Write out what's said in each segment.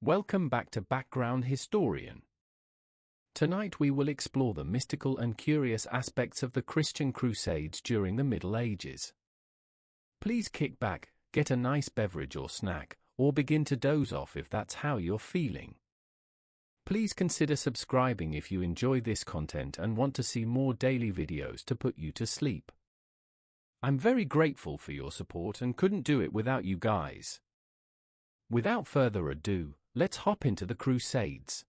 Welcome back to Background Historian. Tonight we will explore the mystical and curious aspects of the Christian Crusades during the Middle Ages. Please kick back, get a nice beverage or snack, or begin to doze off if that's how you're feeling. Please consider subscribing if you enjoy this content and want to see more daily videos to put you to sleep. I'm very grateful for your support and couldn't do it without you guys. Without further ado, let's hop into the Crusades.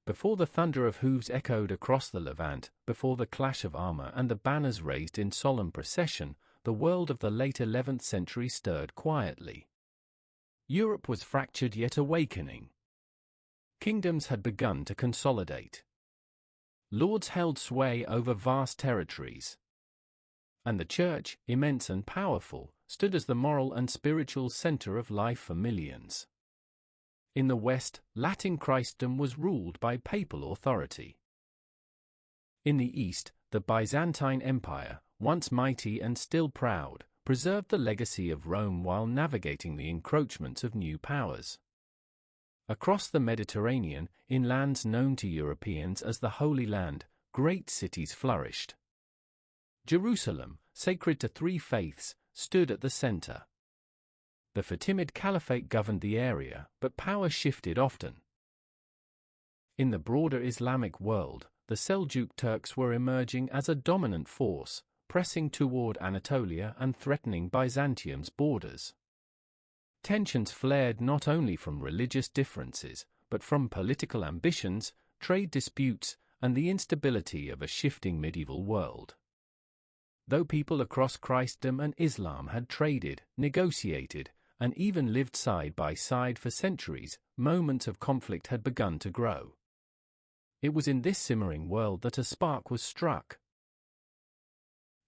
Before the thunder of hooves echoed across the Levant, before the clash of armor and the banners raised in solemn procession, the world of the late 11th century stirred quietly. Europe was fractured yet awakening. Kingdoms had begun to consolidate. Lords held sway over vast territories. And the Church, immense and powerful, stood as the moral and spiritual center of life for millions. In the West, Latin Christendom was ruled by papal authority. In the East, the Byzantine Empire, once mighty and still proud, preserved the legacy of Rome while navigating the encroachments of new powers. Across the Mediterranean, in lands known to Europeans as the Holy Land, great cities flourished. Jerusalem, sacred to three faiths, stood at the center. The Fatimid Caliphate governed the area, but power shifted often. In the broader Islamic world, the Seljuk Turks were emerging as a dominant force, pressing toward Anatolia and threatening Byzantium's borders. Tensions flared not only from religious differences, but from political ambitions, trade disputes, and the instability of a shifting medieval world. Though people across Christendom and Islam had traded, negotiated, and even lived side by side for centuries, moments of conflict had begun to grow. It was in this simmering world that a spark was struck.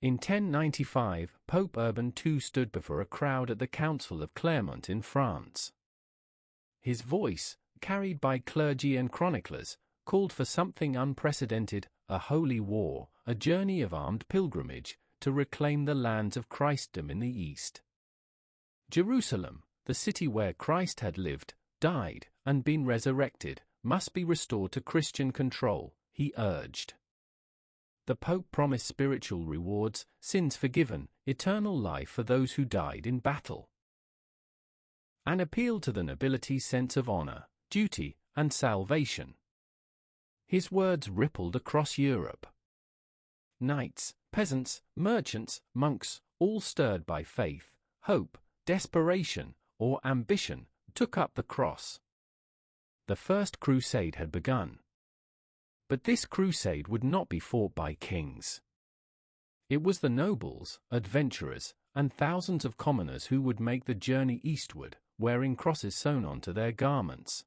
In 1095, Pope Urban II stood before a crowd at the Council of Clermont in France. His voice, carried by clergy and chroniclers, called for something unprecedented, a holy war, a journey of armed pilgrimage, to reclaim the lands of Christendom in the East. Jerusalem, the city where Christ had lived, died, and been resurrected, must be restored to Christian control, he urged. The Pope promised spiritual rewards, sins forgiven, eternal life for those who died in battle. An appeal to the nobility's sense of honor, duty, and salvation. His words rippled across Europe. Knights, peasants, merchants, monks, all stirred by faith, hope, desperation, or ambition, took up the cross. The First Crusade had begun. But this crusade would not be fought by kings. It was the nobles, adventurers, and thousands of commoners who would make the journey eastward, wearing crosses sewn onto their garments.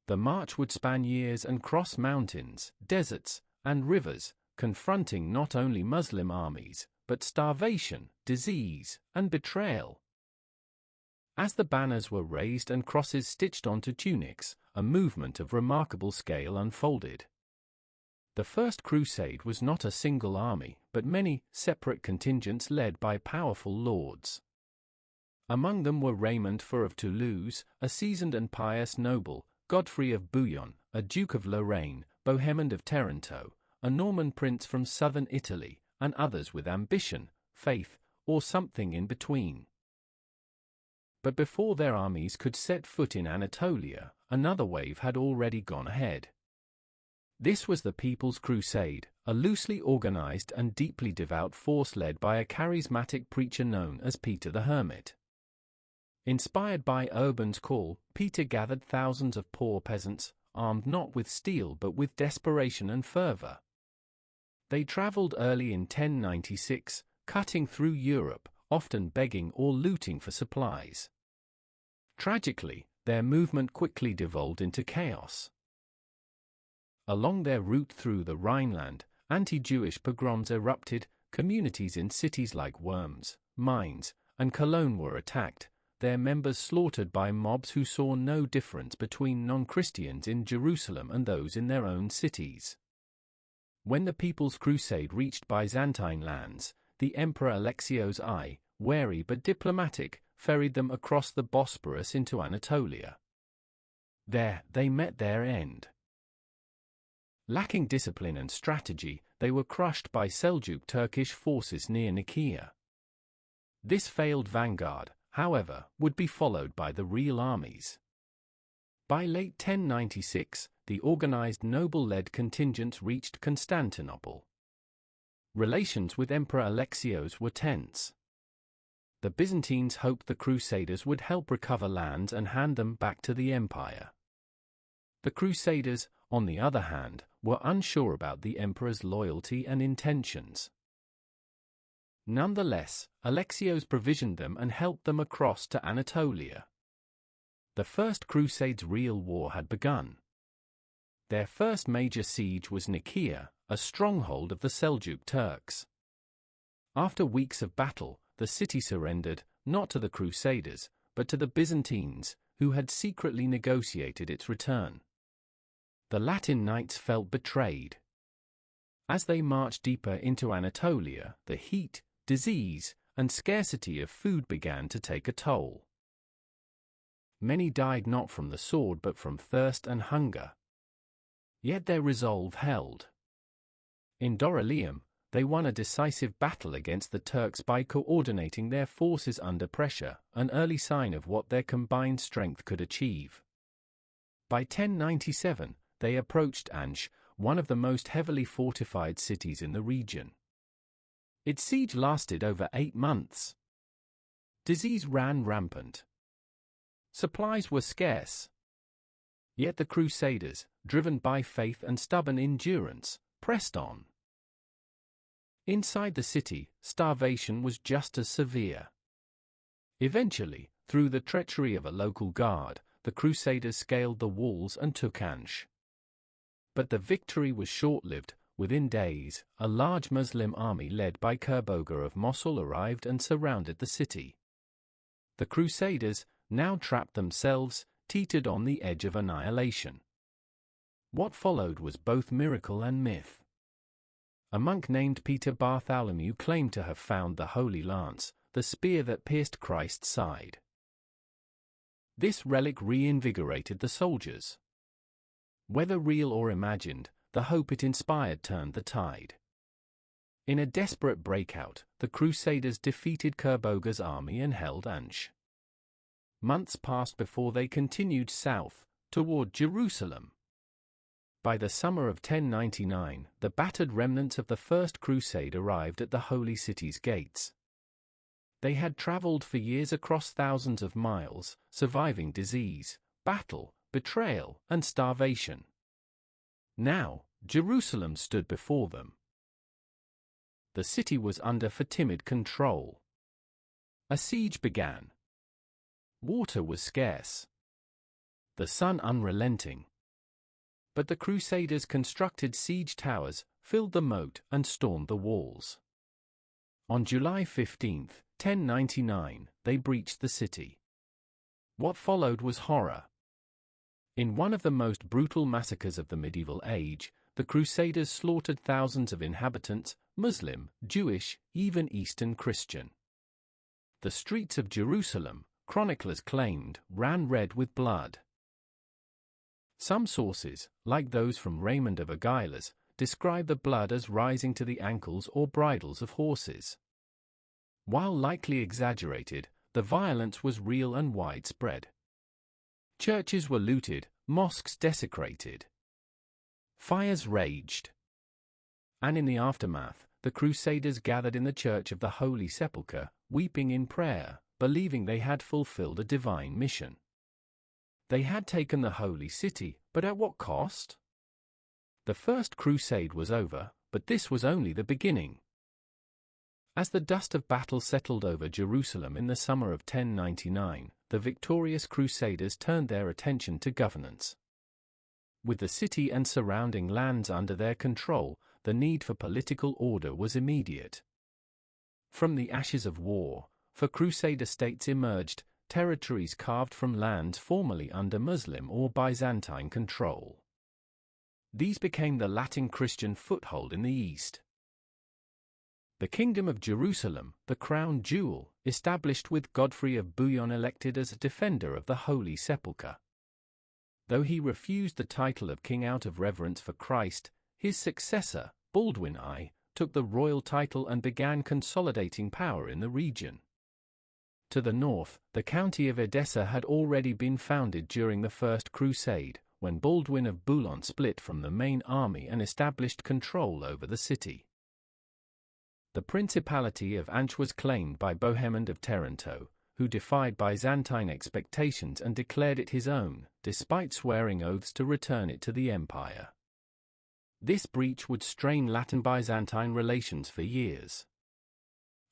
The march would span years and cross mountains, deserts, and rivers, confronting not only Muslim armies, but starvation, disease, and betrayal. As the banners were raised and crosses stitched onto tunics, a movement of remarkable scale unfolded. The First Crusade was not a single army, but many separate contingents led by powerful lords. Among them were Raymond IV of Toulouse, a seasoned and pious noble, Godfrey of Bouillon, a Duke of Lorraine, Bohemond of Taranto, a Norman prince from southern Italy, and others with ambition, faith, or something in between. But before their armies could set foot in Anatolia, another wave had already gone ahead. This was the People's Crusade, a loosely organized and deeply devout force led by a charismatic preacher known as Peter the Hermit. Inspired by Urban's call, Peter gathered thousands of poor peasants, armed not with steel but with desperation and fervor. They traveled early in 1096, cutting through Europe, often begging or looting for supplies. Tragically, their movement quickly devolved into chaos. Along their route through the Rhineland, anti-Jewish pogroms erupted, communities in cities like Worms, Mainz, and Cologne were attacked, their members slaughtered by mobs who saw no difference between non-Christians in Jerusalem and those in their own cities. When the People's Crusade reached Byzantine lands, the Emperor Alexios I, wary but diplomatic, ferried them across the Bosporus into Anatolia. There, they met their end. Lacking discipline and strategy, they were crushed by Seljuk Turkish forces near Nicaea. This failed vanguard, however, would be followed by the real armies. By late 1096, the organized noble-led contingents reached Constantinople. Relations with Emperor Alexios were tense. The Byzantines hoped the Crusaders would help recover lands and hand them back to the empire. The Crusaders, on the other hand, were unsure about the emperor's loyalty and intentions. Nonetheless, Alexios provisioned them and helped them across to Anatolia. The First Crusade's real war had begun. Their first major siege was Nicaea, a stronghold of the Seljuk Turks. After weeks of battle, the city surrendered, not to the Crusaders, but to the Byzantines, who had secretly negotiated its return. The Latin knights felt betrayed. As they marched deeper into Anatolia, the heat, disease, and scarcity of food began to take a toll. Many died not from the sword but from thirst and hunger. Yet their resolve held. In Dorylaeum, they won a decisive battle against the Turks by coordinating their forces under pressure, an early sign of what their combined strength could achieve. By 1097, they approached Ansh, one of the most heavily fortified cities in the region. Its siege lasted over 8 months. Disease ran rampant. Supplies were scarce. Yet the Crusaders, driven by faith and stubborn endurance, pressed on. Inside the city, starvation was just as severe. Eventually, through the treachery of a local guard, the Crusaders scaled the walls and took Ansh. But the victory was short-lived. Within days, a large Muslim army led by Kerboga of Mosul arrived and surrounded the city. The Crusaders, now trapped themselves, teetered on the edge of annihilation. What followed was both miracle and myth. A monk named Peter Bartholomew claimed to have found the Holy Lance, the spear that pierced Christ's side. This relic reinvigorated the soldiers. Whether real or imagined, the hope it inspired turned the tide. In a desperate breakout, the Crusaders defeated Kerboga's army and held Ansh. Months passed before they continued south, toward Jerusalem. By the summer of 1099, the battered remnants of the First Crusade arrived at the Holy City's gates. They had traveled for years across thousands of miles, surviving disease, battle, betrayal, and starvation. Now, Jerusalem stood before them. The city was under Fatimid control. A siege began. Water was scarce. The sun unrelenting. But the Crusaders constructed siege towers, filled the moat, and stormed the walls. On July 15, 1099, they breached the city. What followed was horror. In one of the most brutal massacres of the medieval age, the Crusaders slaughtered thousands of inhabitants, Muslim, Jewish, even Eastern Christian. The streets of Jerusalem, chroniclers claimed, ran red with blood. Some sources, like those from Raymond of Aguilas, describe the blood as rising to the ankles or bridles of horses. While likely exaggerated, the violence was real and widespread. Churches were looted, mosques desecrated. Fires raged. And in the aftermath, the Crusaders gathered in the Church of the Holy Sepulchre, weeping in prayer, believing they had fulfilled a divine mission. They had taken the Holy City, but at what cost? The First Crusade was over, but this was only the beginning. As the dust of battle settled over Jerusalem in the summer of 1099, the victorious Crusaders turned their attention to governance. With the city and surrounding lands under their control, the need for political order was immediate. From the ashes of war, for Crusader states emerged, territories carved from lands formerly under Muslim or Byzantine control. These became the Latin Christian foothold in the East. The Kingdom of Jerusalem, the crown jewel, established with Godfrey of Bouillon elected as a defender of the Holy Sepulchre. Though he refused the title of king out of reverence for Christ, his successor, Baldwin I, took the royal title and began consolidating power in the region. To the north, the county of Edessa had already been founded during the First Crusade, when Baldwin of Bouillon split from the main army and established control over the city. The Principality of Anch was claimed by Bohemond of Taranto, who defied Byzantine expectations and declared it his own, despite swearing oaths to return it to the empire. This breach would strain Latin-Byzantine relations for years.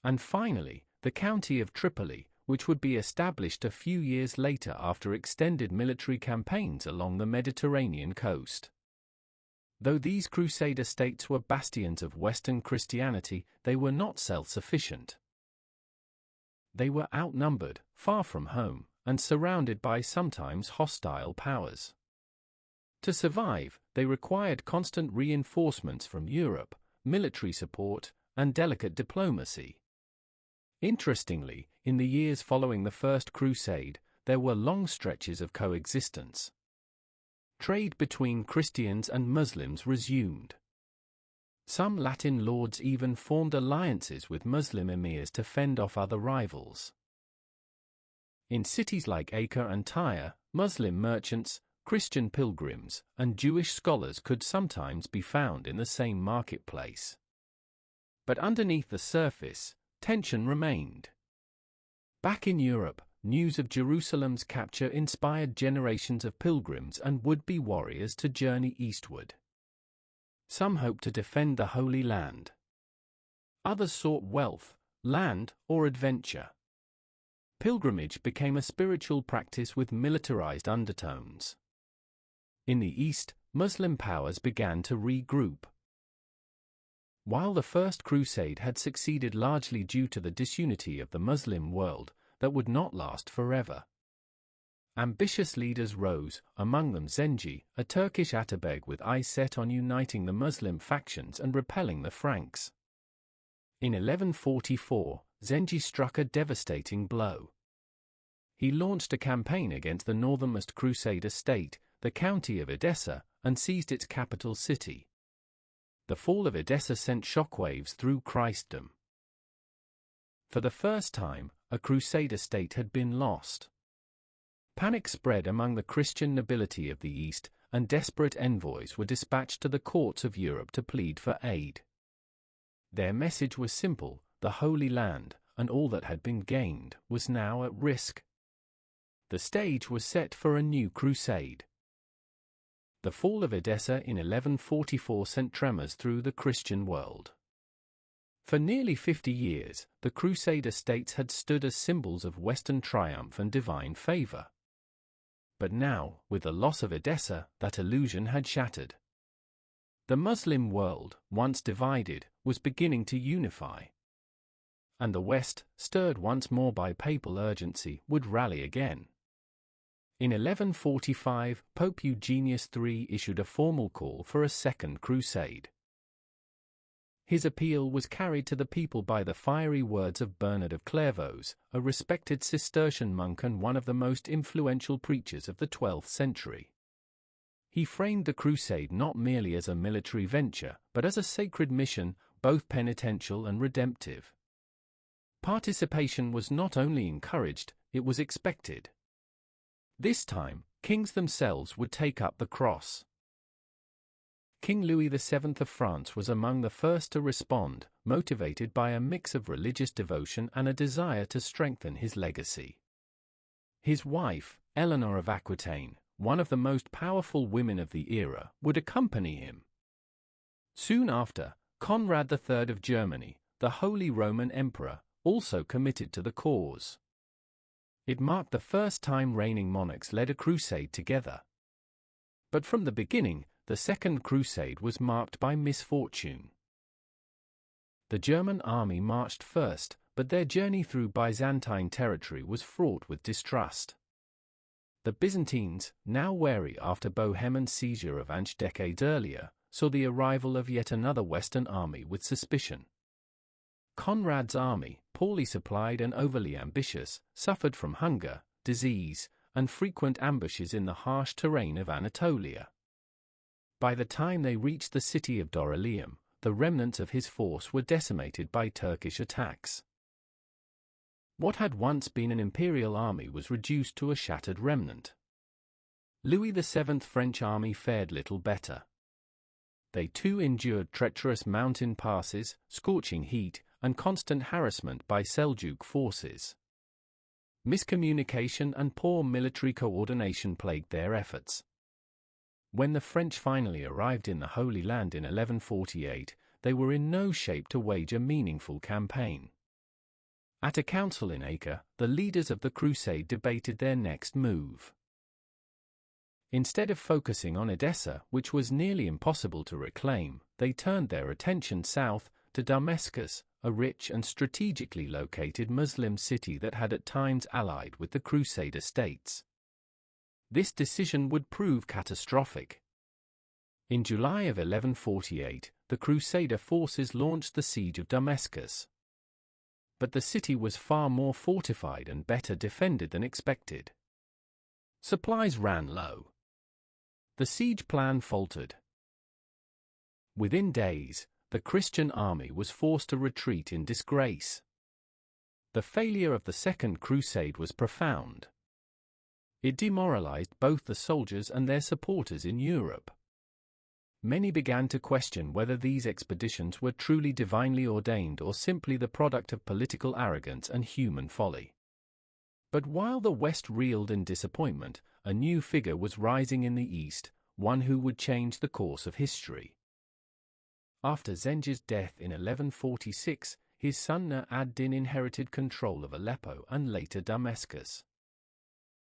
And finally, the county of Tripoli, which would be established a few years later after extended military campaigns along the Mediterranean coast. Though these Crusader states were bastions of Western Christianity, they were not self-sufficient. They were outnumbered, far from home, and surrounded by sometimes hostile powers. To survive, they required constant reinforcements from Europe, military support, and delicate diplomacy. Interestingly, in the years following the First Crusade, there were long stretches of coexistence. Trade between Christians and Muslims resumed. Some Latin lords even formed alliances with Muslim emirs to fend off other rivals. In cities like Acre and Tyre, Muslim merchants, Christian pilgrims, and Jewish scholars could sometimes be found in the same marketplace. But underneath the surface, tension remained. Back in Europe, news of Jerusalem's capture inspired generations of pilgrims and would-be warriors to journey eastward. Some hoped to defend the Holy Land. Others sought wealth, land, or adventure. Pilgrimage became a spiritual practice with militarized undertones. In the East, Muslim powers began to regroup. While the First Crusade had succeeded largely due to the disunity of the Muslim world, that would not last forever. Ambitious leaders rose, among them Zengi, a Turkish Atabeg with eyes set on uniting the Muslim factions and repelling the Franks. In 1144, Zengi struck a devastating blow. He launched a campaign against the northernmost Crusader state, the county of Edessa, and seized its capital city. The fall of Edessa sent shockwaves through Christendom. For the first time, a Crusader state had been lost. Panic spread among the Christian nobility of the East, and desperate envoys were dispatched to the courts of Europe to plead for aid. Their message was simple: the Holy Land, and all that had been gained, was now at risk. The stage was set for a new crusade. The fall of Edessa in 1144 sent tremors through the Christian world. For nearly 50 years, the Crusader states had stood as symbols of Western triumph and divine favor. But now, with the loss of Edessa, that illusion had shattered. The Muslim world, once divided, was beginning to unify. And the West, stirred once more by papal urgency, would rally again. In 1145, Pope Eugenius III issued a formal call for a second crusade. His appeal was carried to the people by the fiery words of Bernard of Clairvaux, a respected Cistercian monk and one of the most influential preachers of the 12th century. He framed the crusade not merely as a military venture, but as a sacred mission, both penitential and redemptive. Participation was not only encouraged, it was expected. This time, kings themselves would take up the cross. King Louis VII of France was among the first to respond, motivated by a mix of religious devotion and a desire to strengthen his legacy. His wife, Eleanor of Aquitaine, one of the most powerful women of the era, would accompany him. Soon after, Conrad III of Germany, the Holy Roman Emperor, also committed to the cause. It marked the first time reigning monarchs led a crusade together. But from the beginning, the Second Crusade was marked by misfortune. The German army marched first, but their journey through Byzantine territory was fraught with distrust. The Byzantines, now wary after Bohemond's seizure of Anch decades earlier, saw the arrival of yet another Western army with suspicion. Conrad's army, poorly supplied and overly ambitious, suffered from hunger, disease, and frequent ambushes in the harsh terrain of Anatolia. By the time they reached the city of Dorylaeum, the remnants of his force were decimated by Turkish attacks. What had once been an imperial army was reduced to a shattered remnant. Louis VII's French army fared little better. They too endured treacherous mountain passes, scorching heat, and constant harassment by Seljuk forces. Miscommunication and poor military coordination plagued their efforts. When the French finally arrived in the Holy Land in 1148, they were in no shape to wage a meaningful campaign. At a council in Acre, the leaders of the crusade debated their next move. Instead of focusing on Edessa, which was nearly impossible to reclaim, they turned their attention south, to Damascus, a rich and strategically located Muslim city that had at times allied with the Crusader states. This decision would prove catastrophic. In July of 1148, the Crusader forces launched the siege of Damascus. But the city was far more fortified and better defended than expected. Supplies ran low. The siege plan faltered. Within days, the Christian army was forced to retreat in disgrace. The failure of the Second Crusade was profound. It demoralized both the soldiers and their supporters in Europe. Many began to question whether these expeditions were truly divinely ordained or simply the product of political arrogance and human folly. But while the West reeled in disappointment, a new figure was rising in the East, one who would change the course of history. After Zengiz's death in 1146, his son Nur ad-Din inherited control of Aleppo and later Damascus.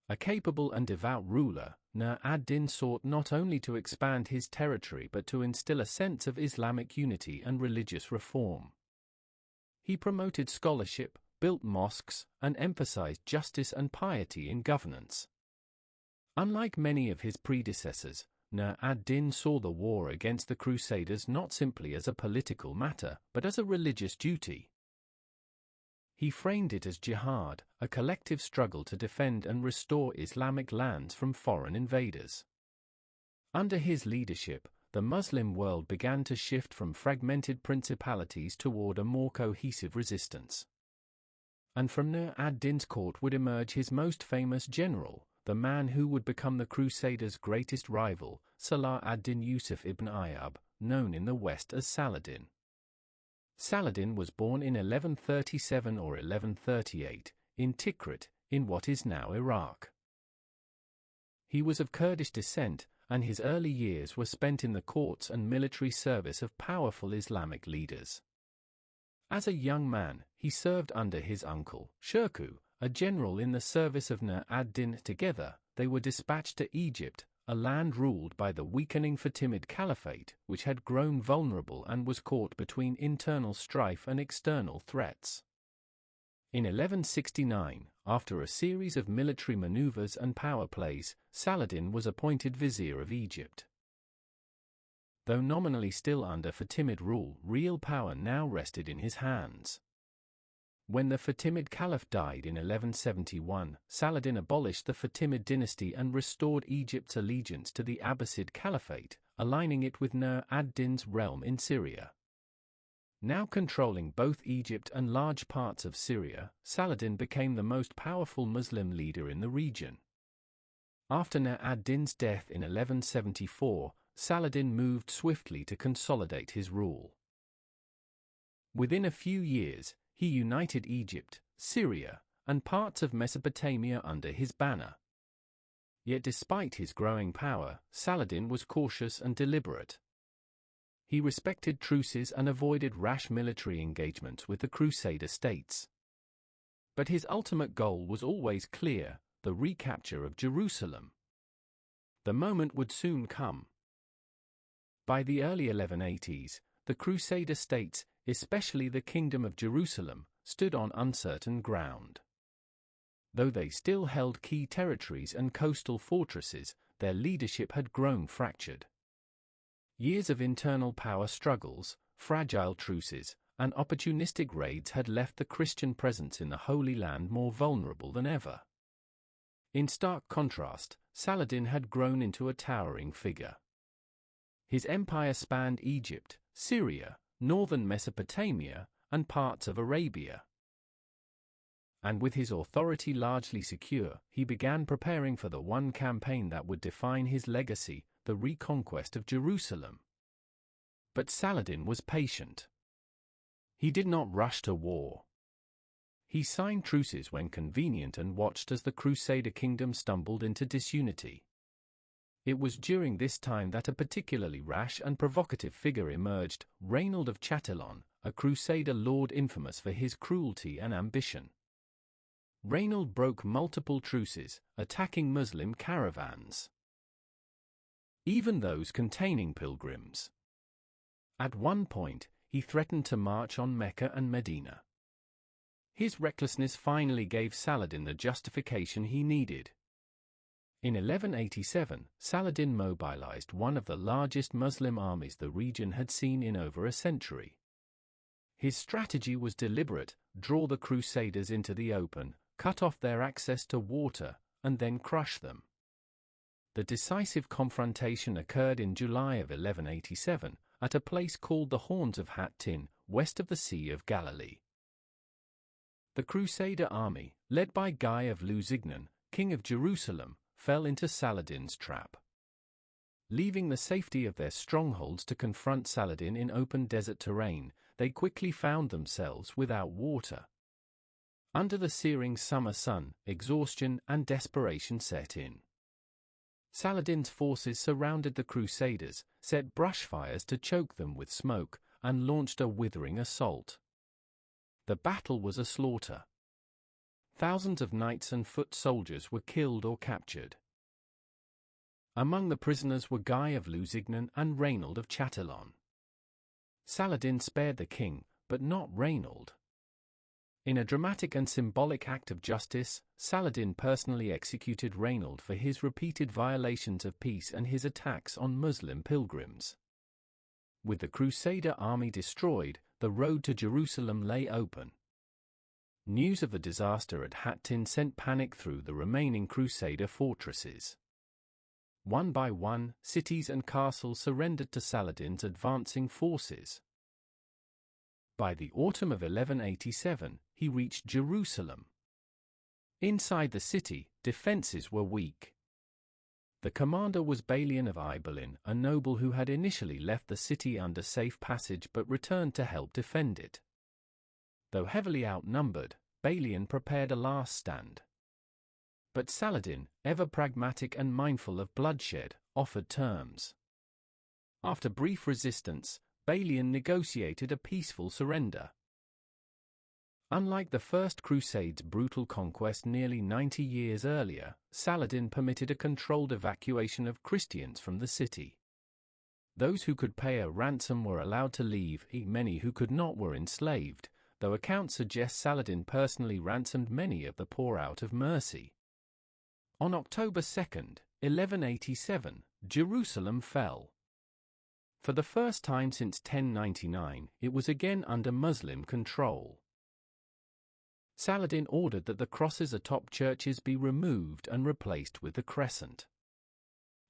A capable and devout ruler, Nur ad-Din sought not only to expand his territory but to instill a sense of Islamic unity and religious reform. He promoted scholarship, built mosques, and emphasized justice and piety in governance. Unlike many of his predecessors, Nur ad-Din saw the war against the Crusaders not simply as a political matter, but as a religious duty. He framed it as jihad, a collective struggle to defend and restore Islamic lands from foreign invaders. Under his leadership, the Muslim world began to shift from fragmented principalities toward a more cohesive resistance. And from Nur ad-Din's court would emerge his most famous general, the man who would become the Crusaders' greatest rival, Salah ad-Din Yusuf ibn Ayyub, known in the West as Saladin. Saladin was born in 1137 or 1138, in Tikrit, in what is now Iraq. He was of Kurdish descent, and his early years were spent in the courts and military service of powerful Islamic leaders. As a young man, he served under his uncle, Shirkuh, a general in the service of Nur ad-Din. Together, they were dispatched to Egypt, a land ruled by the weakening Fatimid Caliphate, which had grown vulnerable and was caught between internal strife and external threats. In 1169, after a series of military maneuvers and power plays, Saladin was appointed vizier of Egypt. Though nominally still under Fatimid rule, real power now rested in his hands. When the Fatimid Caliph died in 1171, Saladin abolished the Fatimid dynasty and restored Egypt's allegiance to the Abbasid Caliphate, aligning it with Nur ad-Din's realm in Syria. Now controlling both Egypt and large parts of Syria, Saladin became the most powerful Muslim leader in the region. After Nur ad-Din's death in 1174, Saladin moved swiftly to consolidate his rule. Within a few years, he united Egypt, Syria, and parts of Mesopotamia under his banner. Yet despite his growing power, Saladin was cautious and deliberate. He respected truces and avoided rash military engagements with the Crusader states. But his ultimate goal was always clear: the recapture of Jerusalem. The moment would soon come. By the early 1180s, the Crusader states, especially the Kingdom of Jerusalem, stood on uncertain ground. Though they still held key territories and coastal fortresses, their leadership had grown fractured. Years of internal power struggles, fragile truces, and opportunistic raids had left the Christian presence in the Holy Land more vulnerable than ever. In stark contrast, Saladin had grown into a towering figure. His empire spanned Egypt, Syria, northern Mesopotamia, and parts of Arabia. And with his authority largely secure, he began preparing for the one campaign that would define his legacy, the reconquest of Jerusalem. But Saladin was patient. He did not rush to war. He signed truces when convenient and watched as the Crusader kingdom stumbled into disunity. It was during this time that a particularly rash and provocative figure emerged, Reynold of Chatillon, a Crusader lord infamous for his cruelty and ambition. Reynold broke multiple truces, attacking Muslim caravans, even those containing pilgrims. At one point, he threatened to march on Mecca and Medina. His recklessness finally gave Saladin the justification he needed. In 1187, Saladin mobilized one of the largest Muslim armies the region had seen in over a century. His strategy was deliberate: draw the Crusaders into the open, cut off their access to water, and then crush them. The decisive confrontation occurred in July of 1187, at a place called the Horns of Hattin, west of the Sea of Galilee. The Crusader army, led by Guy of Lusignan, king of Jerusalem, fell into Saladin's trap. Leaving the safety of their strongholds to confront Saladin in open desert terrain, they quickly found themselves without water. Under the searing summer sun, exhaustion and desperation set in. Saladin's forces surrounded the Crusaders, set brushfires to choke them with smoke, and launched a withering assault. The battle was a slaughter. Thousands of knights and foot soldiers were killed or captured. Among the prisoners were Guy of Lusignan and Reynold of Chatillon. Saladin spared the king, but not Reynold. In a dramatic and symbolic act of justice, Saladin personally executed Reynold for his repeated violations of peace and his attacks on Muslim pilgrims. With the Crusader army destroyed, the road to Jerusalem lay open. News of the disaster at Hattin sent panic through the remaining Crusader fortresses. One by one, cities and castles surrendered to Saladin's advancing forces. By the autumn of 1187, he reached Jerusalem. Inside the city, defenses were weak. The commander was Balian of Ibelin, a noble who had initially left the city under safe passage but returned to help defend it. Though heavily outnumbered, Balian prepared a last stand. But Saladin, ever pragmatic and mindful of bloodshed, offered terms. After brief resistance, Balian negotiated a peaceful surrender. Unlike the First Crusade's brutal conquest nearly 90 years earlier, Saladin permitted a controlled evacuation of Christians from the city. Those who could pay a ransom were allowed to leave, many who could not were enslaved, though accounts suggest Saladin personally ransomed many of the poor out of mercy. On October 2, 1187, Jerusalem fell. For the first time since 1099, it was again under Muslim control. Saladin ordered that the crosses atop churches be removed and replaced with the crescent.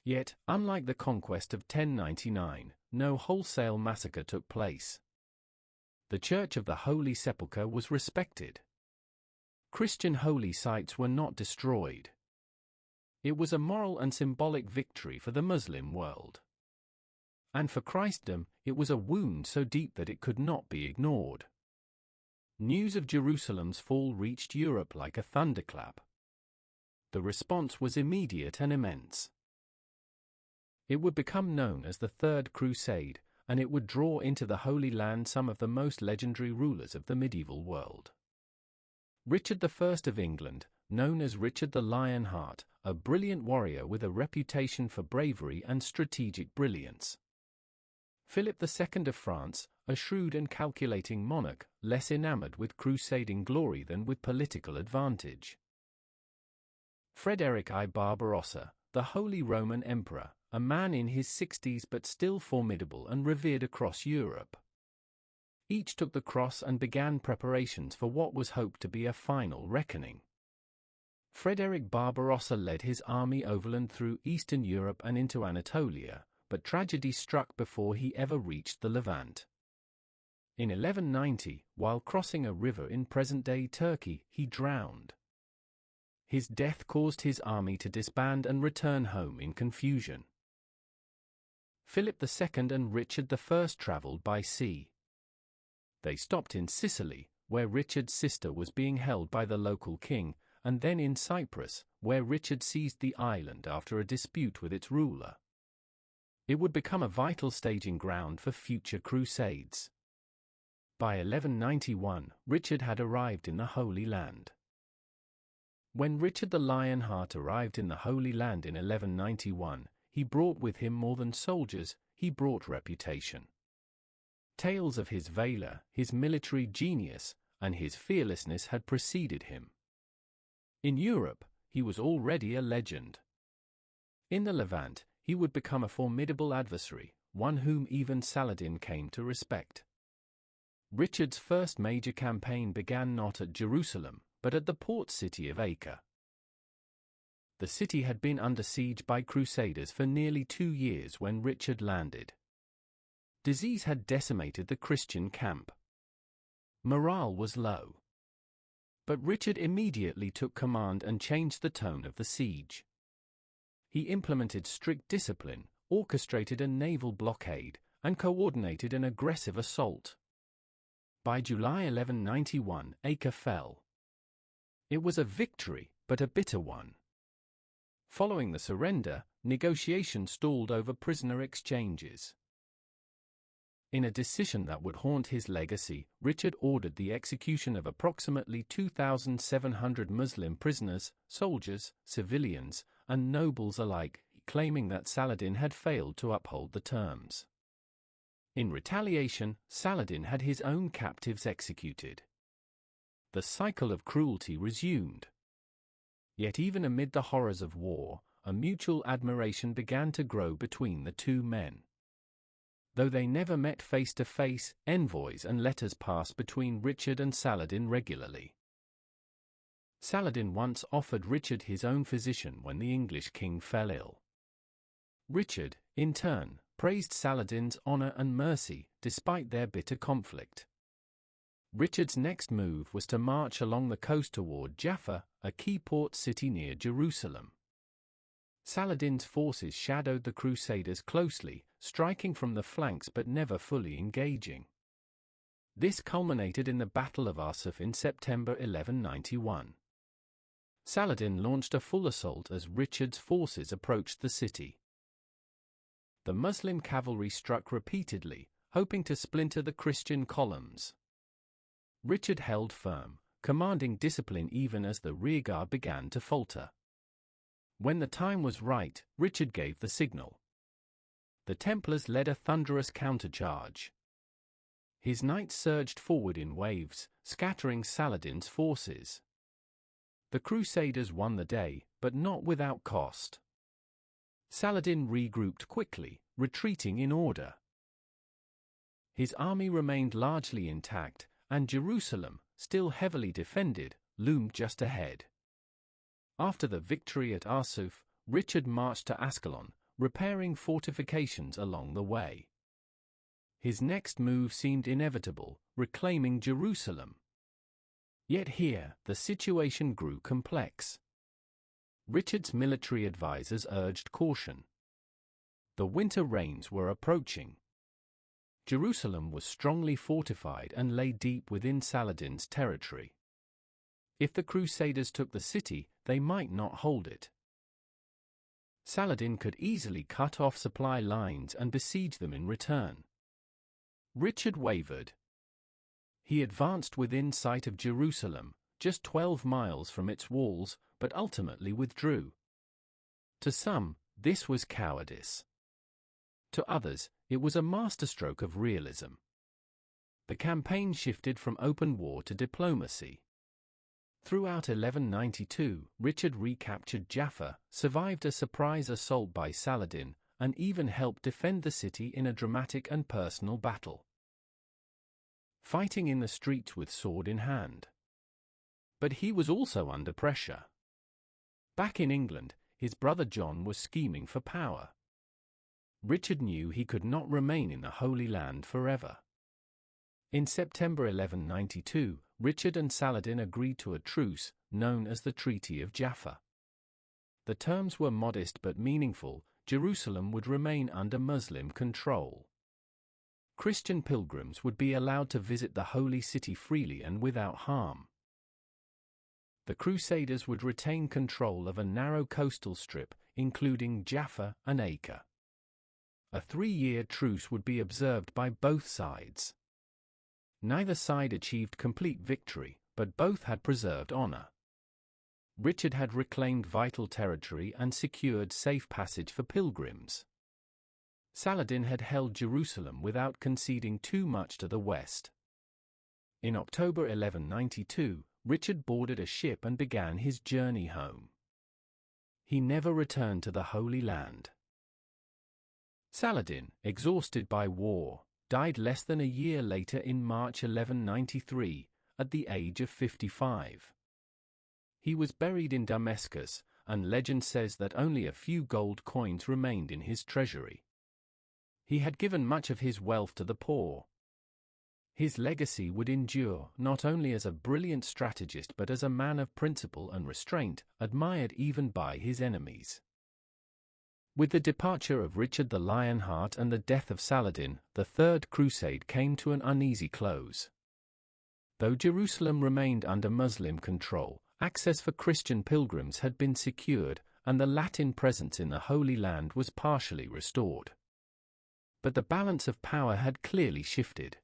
Yet, unlike the conquest of 1099, no wholesale massacre took place. The Church of the Holy Sepulchre was respected. Christian holy sites were not destroyed. It was a moral and symbolic victory for the Muslim world. And for Christendom, it was a wound so deep that it could not be ignored. News of Jerusalem's fall reached Europe like a thunderclap. The response was immediate and immense. It would become known as the Third Crusade, and it would draw into the Holy Land some of the most legendary rulers of the medieval world. Richard I of England, known as Richard the Lionheart, a brilliant warrior with a reputation for bravery and strategic brilliance. Philip II of France, a shrewd and calculating monarch, less enamored with crusading glory than with political advantage. Frederick I Barbarossa, the Holy Roman Emperor, a man in his 60s but still formidable and revered across Europe. Each took the cross and began preparations for what was hoped to be a final reckoning. Frederick Barbarossa led his army overland through Eastern Europe and into Anatolia, but tragedy struck before he ever reached the Levant. In 1190, while crossing a river in present-day Turkey, he drowned. His death caused his army to disband and return home in confusion. Philip II and Richard I travelled by sea. They stopped in Sicily, where Richard's sister was being held by the local king, and then in Cyprus, where Richard seized the island after a dispute with its ruler. It would become a vital staging ground for future crusades. By 1191, Richard had arrived in the Holy Land. When Richard the Lionheart arrived in the Holy Land in 1191, he brought with him more than soldiers, he brought reputation. Tales of his valor, his military genius, and his fearlessness had preceded him. In Europe, he was already a legend. In the Levant, he would become a formidable adversary, one whom even Saladin came to respect. Richard's first major campaign began not at Jerusalem, but at the port city of Acre. The city had been under siege by crusaders for nearly 2 years when Richard landed. Disease had decimated the Christian camp. Morale was low. But Richard immediately took command and changed the tone of the siege. He implemented strict discipline, orchestrated a naval blockade, and coordinated an aggressive assault. By July 1191, Acre fell. It was a victory, but a bitter one. Following the surrender, negotiations stalled over prisoner exchanges. In a decision that would haunt his legacy, Richard ordered the execution of approximately 2,700 Muslim prisoners, soldiers, civilians, and nobles alike, claiming that Saladin had failed to uphold the terms. In retaliation, Saladin had his own captives executed. The cycle of cruelty resumed. Yet even amid the horrors of war, a mutual admiration began to grow between the two men. Though they never met face to face, envoys and letters passed between Richard and Saladin regularly. Saladin once offered Richard his own physician when the English king fell ill. Richard, in turn, praised Saladin's honor and mercy, despite their bitter conflict. Richard's next move was to march along the coast toward Jaffa, a key port city near Jerusalem. Saladin's forces shadowed the Crusaders closely, striking from the flanks but never fully engaging. This culminated in the Battle of Arsuf in September 1191. Saladin launched a full assault as Richard's forces approached the city. The Muslim cavalry struck repeatedly, hoping to splinter the Christian columns. Richard held firm, commanding discipline even as the rearguard began to falter. When the time was right, Richard gave the signal. The Templars led a thunderous countercharge. His knights surged forward in waves, scattering Saladin's forces. The Crusaders won the day, but not without cost. Saladin regrouped quickly, retreating in order. His army remained largely intact, and Jerusalem, still heavily defended, loomed just ahead. After the victory at Arsuf, Richard marched to Ascalon, repairing fortifications along the way. His next move seemed inevitable, reclaiming Jerusalem. Yet here, the situation grew complex. Richard's military advisors urged caution. The winter rains were approaching. Jerusalem was strongly fortified and lay deep within Saladin's territory. If the Crusaders took the city, they might not hold it. Saladin could easily cut off supply lines and besiege them in return. Richard wavered. He advanced within sight of Jerusalem, just 12 miles from its walls, but ultimately withdrew. To some, this was cowardice. To others, it was a masterstroke of realism. The campaign shifted from open war to diplomacy. Throughout 1192, Richard recaptured Jaffa, survived a surprise assault by Saladin, and even helped defend the city in a dramatic and personal battle. fighting in the streets with sword in hand. But he was also under pressure. Back in England, his brother John was scheming for power. Richard knew he could not remain in the Holy Land forever. In September 1192, Richard and Saladin agreed to a truce, known as the Treaty of Jaffa. The terms were modest but meaningful. Jerusalem would remain under Muslim control. Christian pilgrims would be allowed to visit the Holy City freely and without harm. The Crusaders would retain control of a narrow coastal strip, including Jaffa and Acre. A 3-year truce would be observed by both sides. Neither side achieved complete victory, but both had preserved honor. Richard had reclaimed vital territory and secured safe passage for pilgrims. Saladin had held Jerusalem without conceding too much to the west. In October 1192, Richard boarded a ship and began his journey home. He never returned to the Holy Land. Saladin, exhausted by war, died less than a year later in March 1193, at the age of 55. He was buried in Damascus, and legend says that only a few gold coins remained in his treasury. He had given much of his wealth to the poor. His legacy would endure not only as a brilliant strategist but as a man of principle and restraint, admired even by his enemies. With the departure of Richard the Lionheart and the death of Saladin, the Third Crusade came to an uneasy close. Though Jerusalem remained under Muslim control, access for Christian pilgrims had been secured, and the Latin presence in the Holy Land was partially restored. But the balance of power had clearly shifted.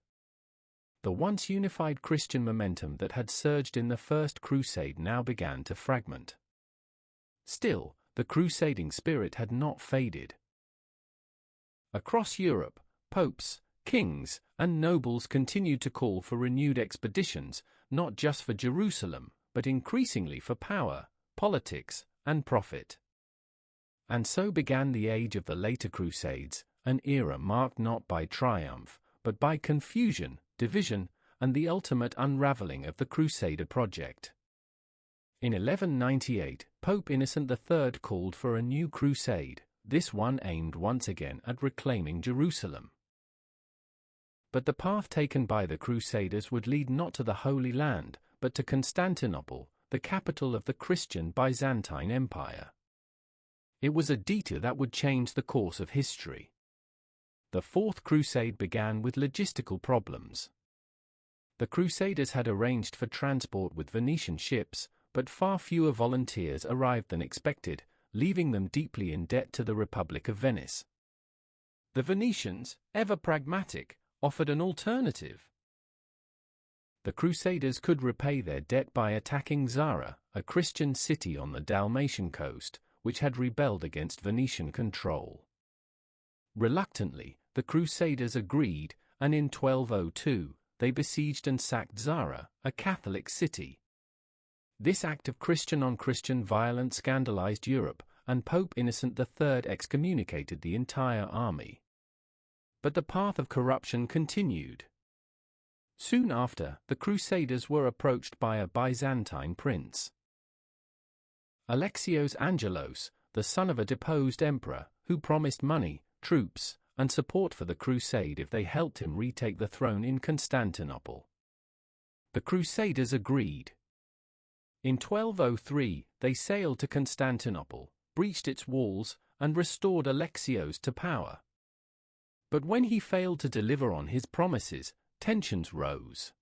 The once unified Christian momentum that had surged in the First Crusade now began to fragment. Still, the crusading spirit had not faded. Across Europe, popes, kings, and nobles continued to call for renewed expeditions, not just for Jerusalem, but increasingly for power, politics, and profit. And so began the age of the later Crusades, an era marked not by triumph, but by confusion, division, and the ultimate unraveling of the Crusader project. In 1198, Pope Innocent III called for a new crusade, this one aimed once again at reclaiming Jerusalem. But the path taken by the Crusaders would lead not to the Holy Land, but to Constantinople, the capital of the Christian Byzantine Empire. It was a detour that would change the course of history. The Fourth Crusade began with logistical problems. The Crusaders had arranged for transport with Venetian ships, but far fewer volunteers arrived than expected, leaving them deeply in debt to the Republic of Venice. The Venetians, ever pragmatic, offered an alternative. The Crusaders could repay their debt by attacking Zara, a Christian city on the Dalmatian coast, which had rebelled against Venetian control. Reluctantly, the Crusaders agreed, and in 1202, they besieged and sacked Zara, a Catholic city. This act of Christian-on-Christian violence scandalized Europe, and Pope Innocent III excommunicated the entire army. But the path of corruption continued. Soon after, the Crusaders were approached by a Byzantine prince, Alexios Angelos, the son of a deposed emperor, who promised money, troops, and support for the crusade if they helped him retake the throne in Constantinople. The Crusaders agreed. In 1203, they sailed to Constantinople, breached its walls, and restored Alexios to power. But when he failed to deliver on his promises, tensions rose.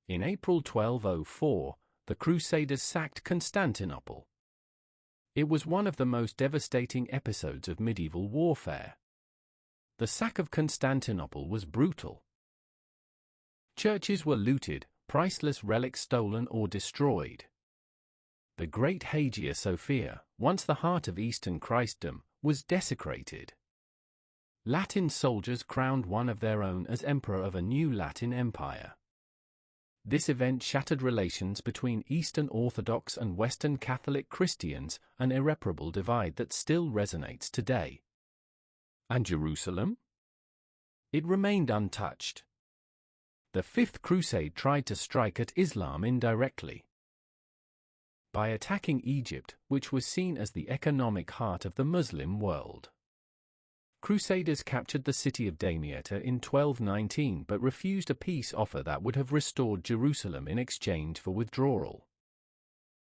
In April 1204, the Crusaders sacked Constantinople. It was one of the most devastating episodes of medieval warfare. The sack of Constantinople was brutal. Churches were looted, priceless relics stolen or destroyed. The great Hagia Sophia, once the heart of Eastern Christendom, was desecrated. Latin soldiers crowned one of their own as emperor of a new Latin empire. This event shattered relations between Eastern Orthodox and Western Catholic Christians, an irreparable divide that still resonates today. And Jerusalem? It remained untouched. The Fifth Crusade tried to strike at Islam indirectly by attacking Egypt, which was seen as the economic heart of the Muslim world. Crusaders captured the city of Damietta in 1219 but refused a peace offer that would have restored Jerusalem in exchange for withdrawal.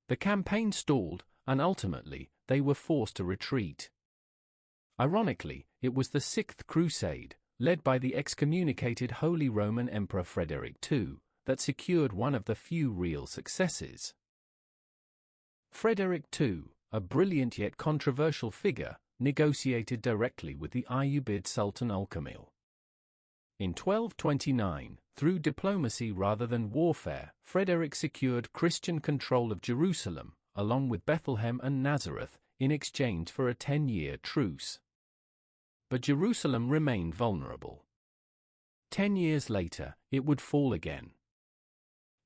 The campaign stalled, and ultimately, they were forced to retreat. Ironically, it was the Sixth Crusade, led by the excommunicated Holy Roman Emperor Frederick II, that secured one of the few real successes. Frederick II, a brilliant yet controversial figure, negotiated directly with the Ayyubid Sultan Al-Kamil. In 1229, through diplomacy rather than warfare, Frederick secured Christian control of Jerusalem, along with Bethlehem and Nazareth, in exchange for a 10-year truce. But Jerusalem remained vulnerable. 10 years later, it would fall again.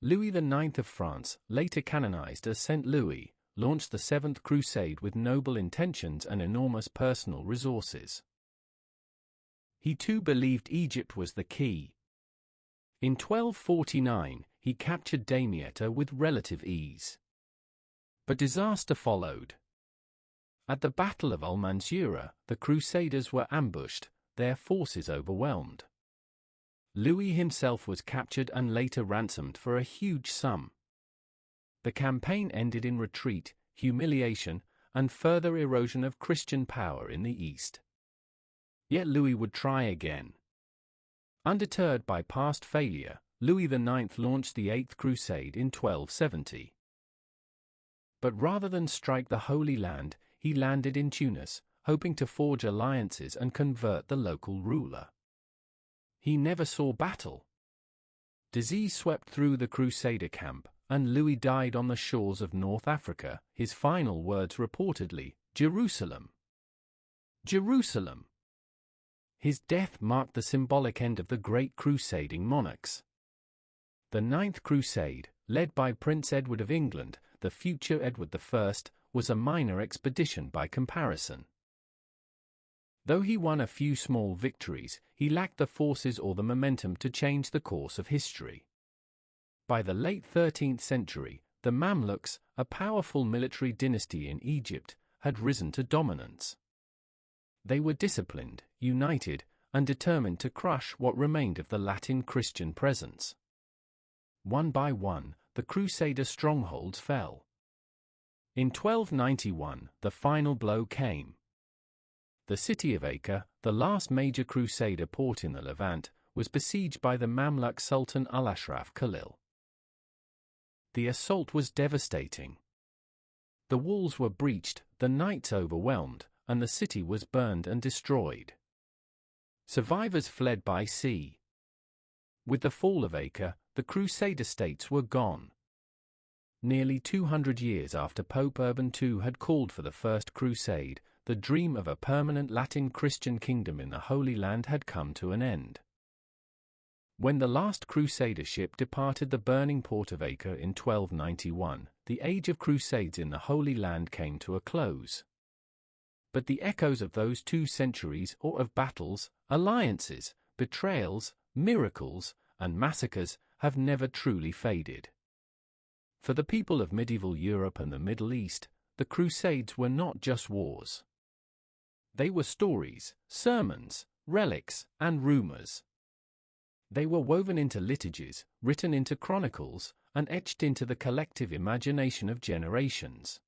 Louis IX of France, later canonized as Saint Louis, launched the Seventh Crusade with noble intentions and enormous personal resources. He too believed Egypt was the key. In 1249, he captured Damietta with relative ease. But disaster followed. At the Battle of Al-Mansura, the Crusaders were ambushed, their forces overwhelmed. Louis himself was captured and later ransomed for a huge sum. The campaign ended in retreat, humiliation, and further erosion of Christian power in the East. Yet Louis would try again. Undeterred by past failure, Louis IX launched the Eighth Crusade in 1270. But rather than strike the Holy Land, he landed in Tunis, hoping to forge alliances and convert the local ruler. He never saw battle. Disease swept through the Crusader camp, and Louis died on the shores of North Africa, his final words reportedly, "Jerusalem. Jerusalem." His death marked the symbolic end of the great crusading monarchs. The Ninth Crusade, led by Prince Edward of England, the future Edward I, was a minor expedition by comparison. Though he won a few small victories, he lacked the forces or the momentum to change the course of history. By the late 13th century, the Mamluks, a powerful military dynasty in Egypt, had risen to dominance. They were disciplined, united, and determined to crush what remained of the Latin Christian presence. One by one, the Crusader strongholds fell. In 1291, the final blow came. The city of Acre, the last major Crusader port in the Levant, was besieged by the Mamluk Sultan Al-Ashraf Khalil. The assault was devastating. The walls were breached, the knights overwhelmed, and the city was burned and destroyed. Survivors fled by sea. With the fall of Acre, the Crusader states were gone. Nearly 200 years after Pope Urban II had called for the First Crusade, the dream of a permanent Latin Christian kingdom in the Holy Land had come to an end. When the last Crusader ship departed the burning port of Acre in 1291, the age of Crusades in the Holy Land came to a close. But the echoes of those 2 centuries, or of battles, alliances, betrayals, miracles, and massacres, have never truly faded. For the people of medieval Europe and the Middle East, the Crusades were not just wars. They were stories, sermons, relics, and rumors. They were woven into liturgies, written into chronicles, and etched into the collective imagination of generations.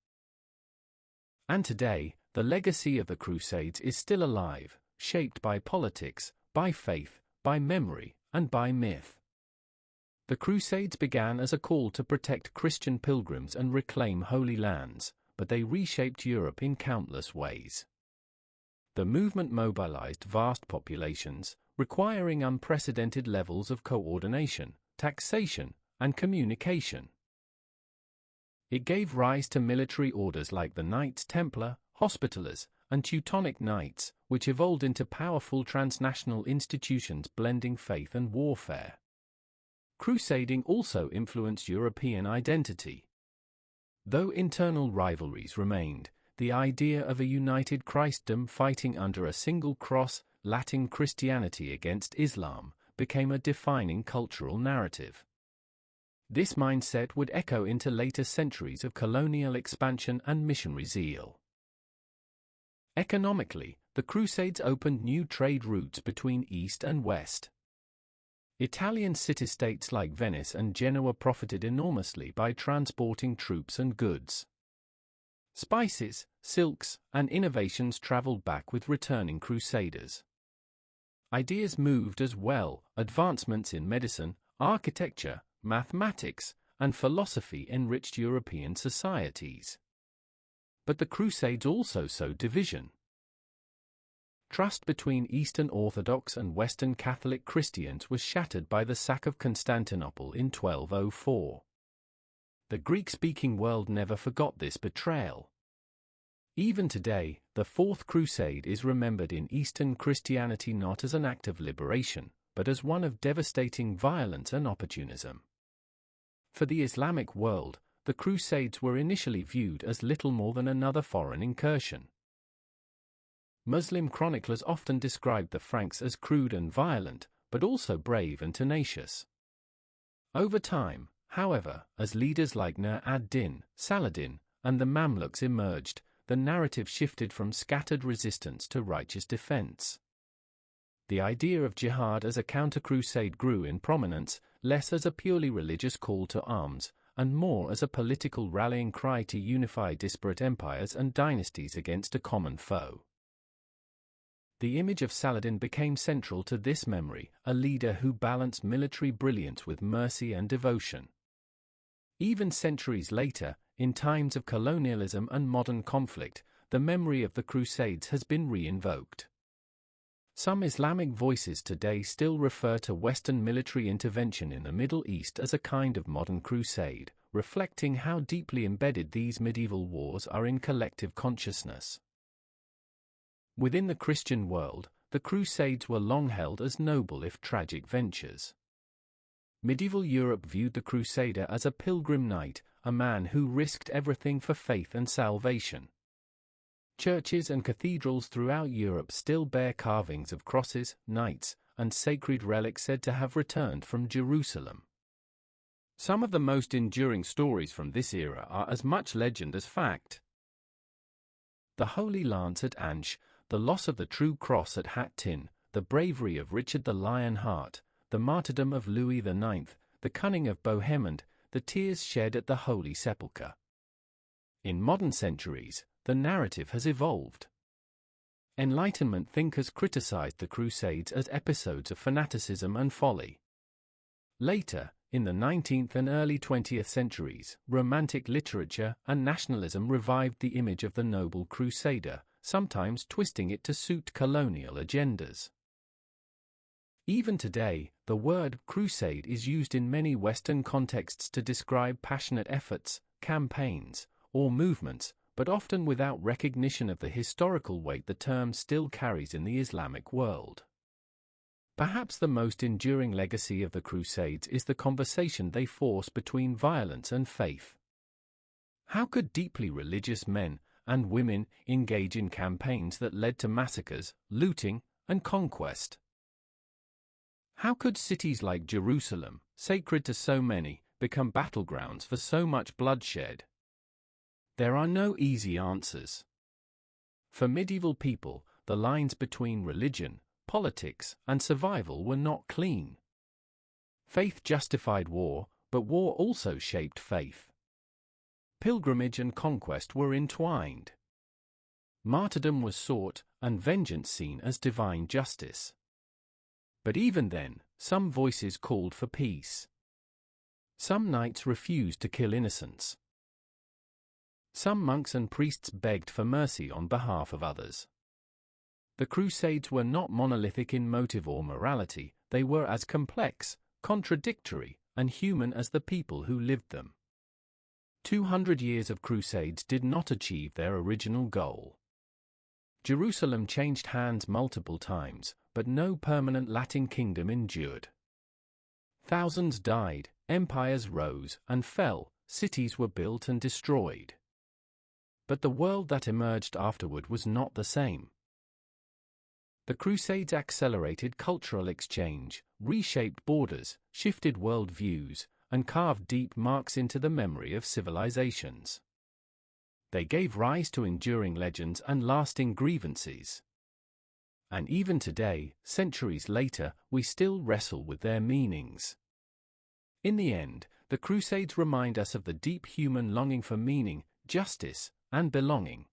And today, the legacy of the Crusades is still alive, shaped by politics, by faith, by memory, and by myth. The Crusades began as a call to protect Christian pilgrims and reclaim holy lands, but they reshaped Europe in countless ways. The movement mobilized vast populations, requiring unprecedented levels of coordination, taxation, and communication. It gave rise to military orders like the Knights Templar, Hospitallers, and Teutonic Knights, which evolved into powerful transnational institutions blending faith and warfare. Crusading also influenced European identity. Though internal rivalries remained, the idea of a united Christendom fighting under a single cross, Latin Christianity against Islam, became a defining cultural narrative. This mindset would echo into later centuries of colonial expansion and missionary zeal. Economically, the Crusades opened new trade routes between East and West. Italian city-states like Venice and Genoa profited enormously by transporting troops and goods. Spices, silks, and innovations traveled back with returning crusaders. Ideas moved as well. Advancements in medicine, architecture, mathematics, and philosophy enriched European societies. But the Crusades also sowed division. Trust between Eastern Orthodox and Western Catholic Christians was shattered by the sack of Constantinople in 1204. The Greek-speaking world never forgot this betrayal. Even today, the Fourth Crusade is remembered in Eastern Christianity not as an act of liberation, but as one of devastating violence and opportunism. For the Islamic world, the Crusades were initially viewed as little more than another foreign incursion. Muslim chroniclers often described the Franks as crude and violent, but also brave and tenacious. Over time, however, as leaders like Nur ad-Din, Saladin, and the Mamluks emerged, the narrative shifted from scattered resistance to righteous defense. The idea of jihad as a counter-crusade grew in prominence, less as a purely religious call to arms, and more as a political rallying cry to unify disparate empires and dynasties against a common foe. The image of Saladin became central to this memory, a leader who balanced military brilliance with mercy and devotion. Even centuries later, in times of colonialism and modern conflict, the memory of the Crusades has been re-invoked. Some Islamic voices today still refer to Western military intervention in the Middle East as a kind of modern crusade, reflecting how deeply embedded these medieval wars are in collective consciousness. Within the Christian world, the Crusades were long held as noble if tragic ventures. Medieval Europe viewed the Crusader as a pilgrim knight, a man who risked everything for faith and salvation. Churches and cathedrals throughout Europe still bear carvings of crosses, knights, and sacred relics said to have returned from Jerusalem. Some of the most enduring stories from this era are as much legend as fact. The Holy Lance at Anche, the loss of the True Cross at Hattin, the bravery of Richard the Lionheart, the martyrdom of Louis IX, the cunning of Bohemond, the tears shed at the Holy Sepulchre. In modern centuries, the narrative has evolved. Enlightenment thinkers criticized the Crusades as episodes of fanaticism and folly. Later, in the 19th and early 20th centuries, Romantic literature and nationalism revived the image of the noble crusader, sometimes twisting it to suit colonial agendas. Even today, the word crusade is used in many Western contexts to describe passionate efforts, campaigns, or movements, but often without recognition of the historical weight the term still carries in the Islamic world. Perhaps the most enduring legacy of the Crusades is the conversation they force between violence and faith. How could deeply religious men and women engage in campaigns that led to massacres, looting, and conquest? How could cities like Jerusalem, sacred to so many, become battlegrounds for so much bloodshed? There are no easy answers. For medieval people, the lines between religion, politics, and survival were not clean. Faith justified war, but war also shaped faith. Pilgrimage and conquest were entwined. Martyrdom was sought, and vengeance seen as divine justice. But even then, some voices called for peace. Some knights refused to kill innocents. Some monks and priests begged for mercy on behalf of others. The Crusades were not monolithic in motive or morality, they were as complex, contradictory, and human as the people who lived them. 200 years of Crusades did not achieve their original goal. Jerusalem changed hands multiple times, but no permanent Latin kingdom endured. Thousands died, empires rose and fell, cities were built and destroyed. But the world that emerged afterward was not the same. The Crusades accelerated cultural exchange, reshaped borders, shifted world views, and carved deep marks into the memory of civilizations. They gave rise to enduring legends and lasting grievances. And even today, centuries later, we still wrestle with their meanings. In the end, the Crusades remind us of the deep human longing for meaning, justice, and belonging.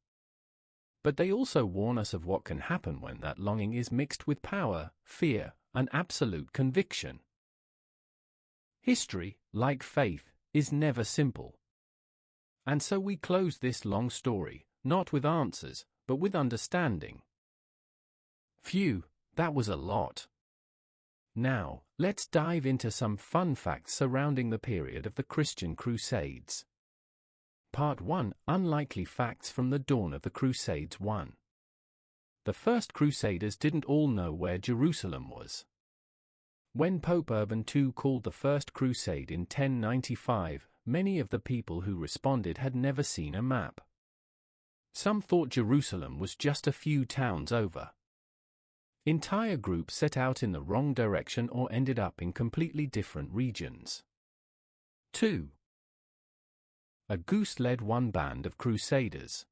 But they also warn us of what can happen when that longing is mixed with power, fear, and absolute conviction. History, like faith, is never simple. And so we close this long story, not with answers, but with understanding. Phew, that was a lot. Now, let's dive into some fun facts surrounding the period of the Christian Crusades. Part 1: Unlikely Facts from the Dawn of the Crusades. 1. The first Crusaders didn't all know where Jerusalem was. When Pope Urban II called the First Crusade in 1095, many of the people who responded had never seen a map. Some thought Jerusalem was just a few towns over. Entire groups set out in the wrong direction or ended up in completely different regions. 2. A goose led one band of crusaders.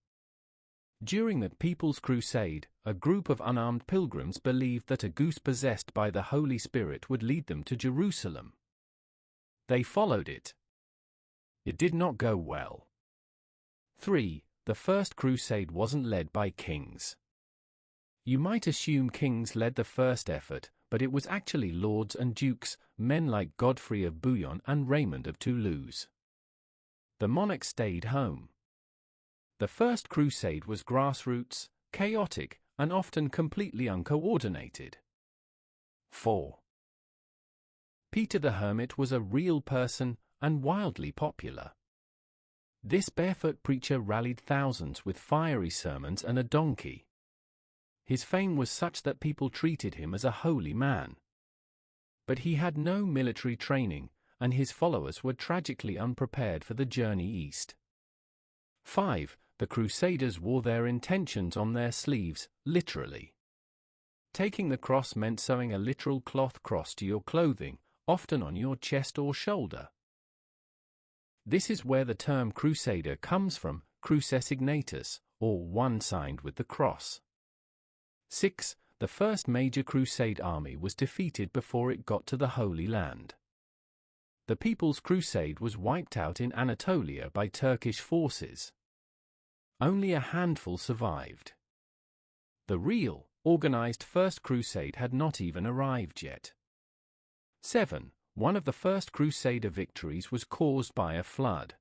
During the People's Crusade, a group of unarmed pilgrims believed that a goose possessed by the Holy Spirit would lead them to Jerusalem. They followed it. It did not go well. 3. The First Crusade wasn't led by kings. You might assume kings led the first effort, but it was actually lords and dukes, men like Godfrey of Bouillon and Raymond of Toulouse. The monarch stayed home. The First Crusade was grassroots, chaotic, and often completely uncoordinated. 4. Peter the Hermit was a real person, and wildly popular. This barefoot preacher rallied thousands with fiery sermons and a donkey. His fame was such that people treated him as a holy man. But he had no military training, and his followers were tragically unprepared for the journey east. 5. The Crusaders wore their intentions on their sleeves, literally. Taking the cross meant sewing a literal cloth cross to your clothing, often on your chest or shoulder. This is where the term crusader comes from, cruces ignatus, or one signed with the cross. 6. The first major crusade army was defeated before it got to the Holy Land. The People's Crusade was wiped out in Anatolia by Turkish forces. Only a handful survived. The real, organized First Crusade had not even arrived yet. 7. One of the first Crusader victories was caused by a flood.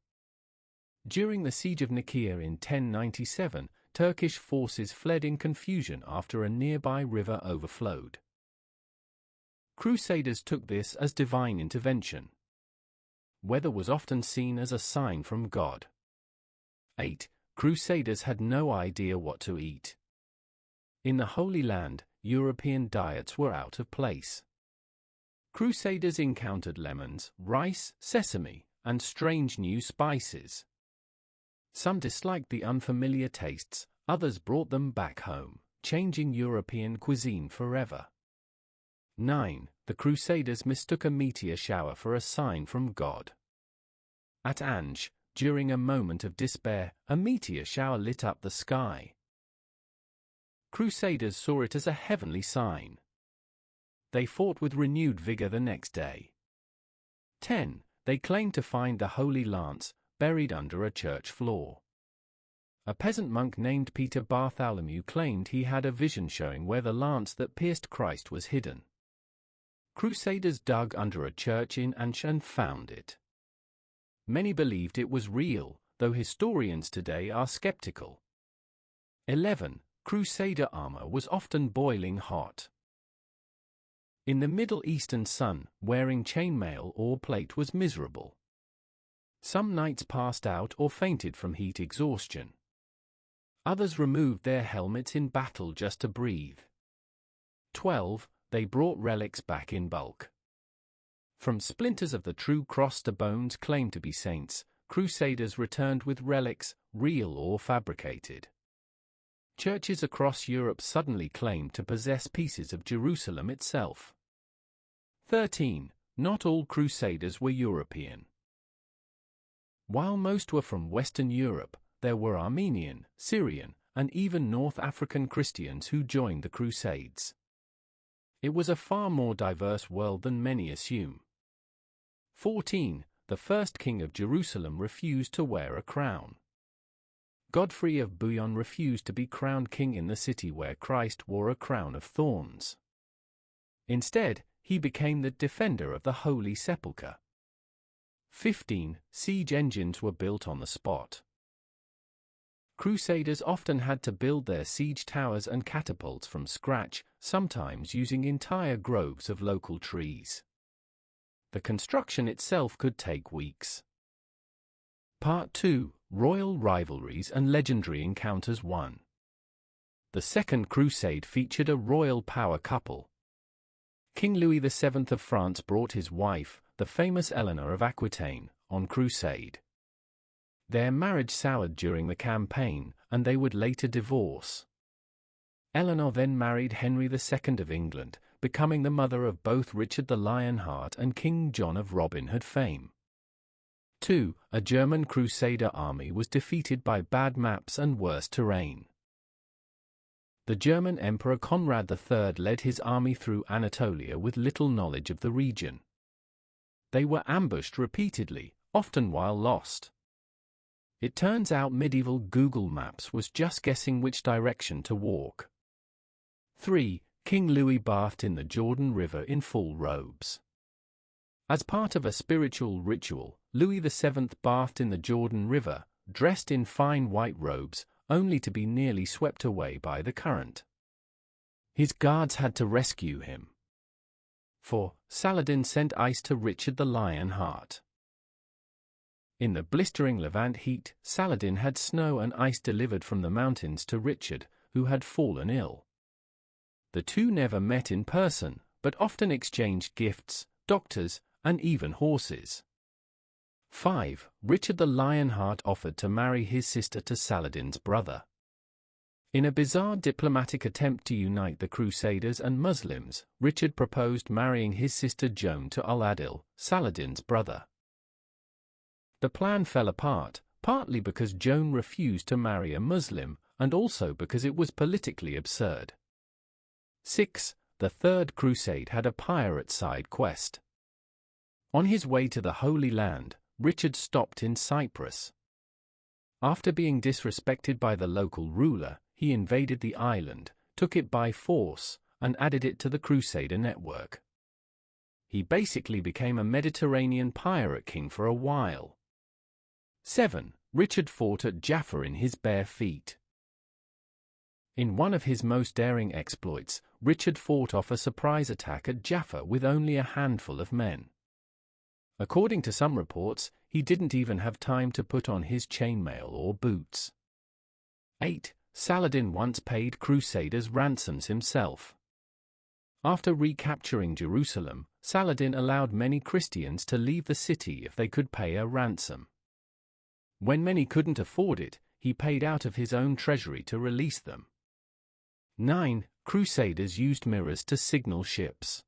During the Siege of Nicaea in 1097, Turkish forces fled in confusion after a nearby river overflowed. Crusaders took this as divine intervention. Weather was often seen as a sign from God. 8. Crusaders had no idea what to eat. In the Holy Land, European diets were out of place. Crusaders encountered lemons, rice, sesame, and strange new spices. Some disliked the unfamiliar tastes, others brought them back home, changing European cuisine forever. 9. The Crusaders mistook a meteor shower for a sign from God. At Ange, during a moment of despair, a meteor shower lit up the sky. Crusaders saw it as a heavenly sign. They fought with renewed vigor the next day. 10. They claimed to find the Holy Lance, buried under a church floor. A peasant monk named Peter Bartholomew claimed he had a vision showing where the lance that pierced Christ was hidden. Crusaders dug under a church in Anche and found it. Many believed it was real, though historians today are skeptical. 11. Crusader armor was often boiling hot. In the Middle Eastern sun, wearing chainmail or plate was miserable. Some knights passed out or fainted from heat exhaustion. Others removed their helmets in battle just to breathe. 12. They brought relics back in bulk. From splinters of the true cross to bones claimed to be saints, Crusaders returned with relics, real or fabricated. churches across Europe suddenly claimed to possess pieces of Jerusalem itself. 13. Not all Crusaders were European. While most were from Western Europe, there were Armenian, Syrian, and even North African Christians who joined the Crusades. It was a far more diverse world than many assume. 14. The first king of Jerusalem refused to wear a crown. Godfrey of Bouillon refused to be crowned king in the city where Christ wore a crown of thorns. Instead, he became the defender of the Holy Sepulchre. 15. Siege engines were built on the spot. Crusaders often had to build their siege towers and catapults from scratch, sometimes using entire groves of local trees. The construction itself could take weeks. Part 2. Royal Rivalries and Legendary Encounters 1. The Second Crusade featured a royal power couple. King Louis VII of France brought his wife, the famous Eleanor of Aquitaine, on crusade. Their marriage soured during the campaign, and they would later divorce. Eleanor then married Henry II of England, becoming the mother of both Richard the Lionheart and King John of Robin Hood fame. 2. A German Crusader army was defeated by bad maps and worse terrain. The German Emperor Conrad III led his army through Anatolia with little knowledge of the region. They were ambushed repeatedly, often while lost. It turns out medieval Google Maps was just guessing which direction to walk. 3. King Louis bathed in the Jordan River in full robes. As part of a spiritual ritual, Louis VII bathed in the Jordan River, dressed in fine white robes, only to be nearly swept away by the current. His guards had to rescue him. 4. Saladin sent ice to Richard the Lionheart. In the blistering Levant heat, Saladin had snow and ice delivered from the mountains to Richard, who had fallen ill. The two never met in person, but often exchanged gifts, doctors, and even horses. 5. Richard the Lionheart offered to marry his sister to Saladin's brother. In a bizarre diplomatic attempt to unite the Crusaders and Muslims, Richard proposed marrying his sister Joan to Al-Adil, Saladin's brother. The plan fell apart, partly because Joan refused to marry a Muslim, and also because it was politically absurd. 6. The Third Crusade had a pirate side quest. On his way to the Holy Land, Richard stopped in Cyprus. After being disrespected by the local ruler, he invaded the island, took it by force, and added it to the Crusader network. He basically became a Mediterranean pirate king for a while. 7. Richard fought at Jaffa in his bare feet. In one of his most daring exploits, Richard fought off a surprise attack at Jaffa with only a handful of men. According to some reports, he didn't even have time to put on his chainmail or boots. 8. Saladin once paid Crusaders ransoms himself. After recapturing Jerusalem, Saladin allowed many Christians to leave the city if they could pay a ransom. When many couldn't afford it, he paid out of his own treasury to release them. 9. Crusaders used mirrors to signal ships.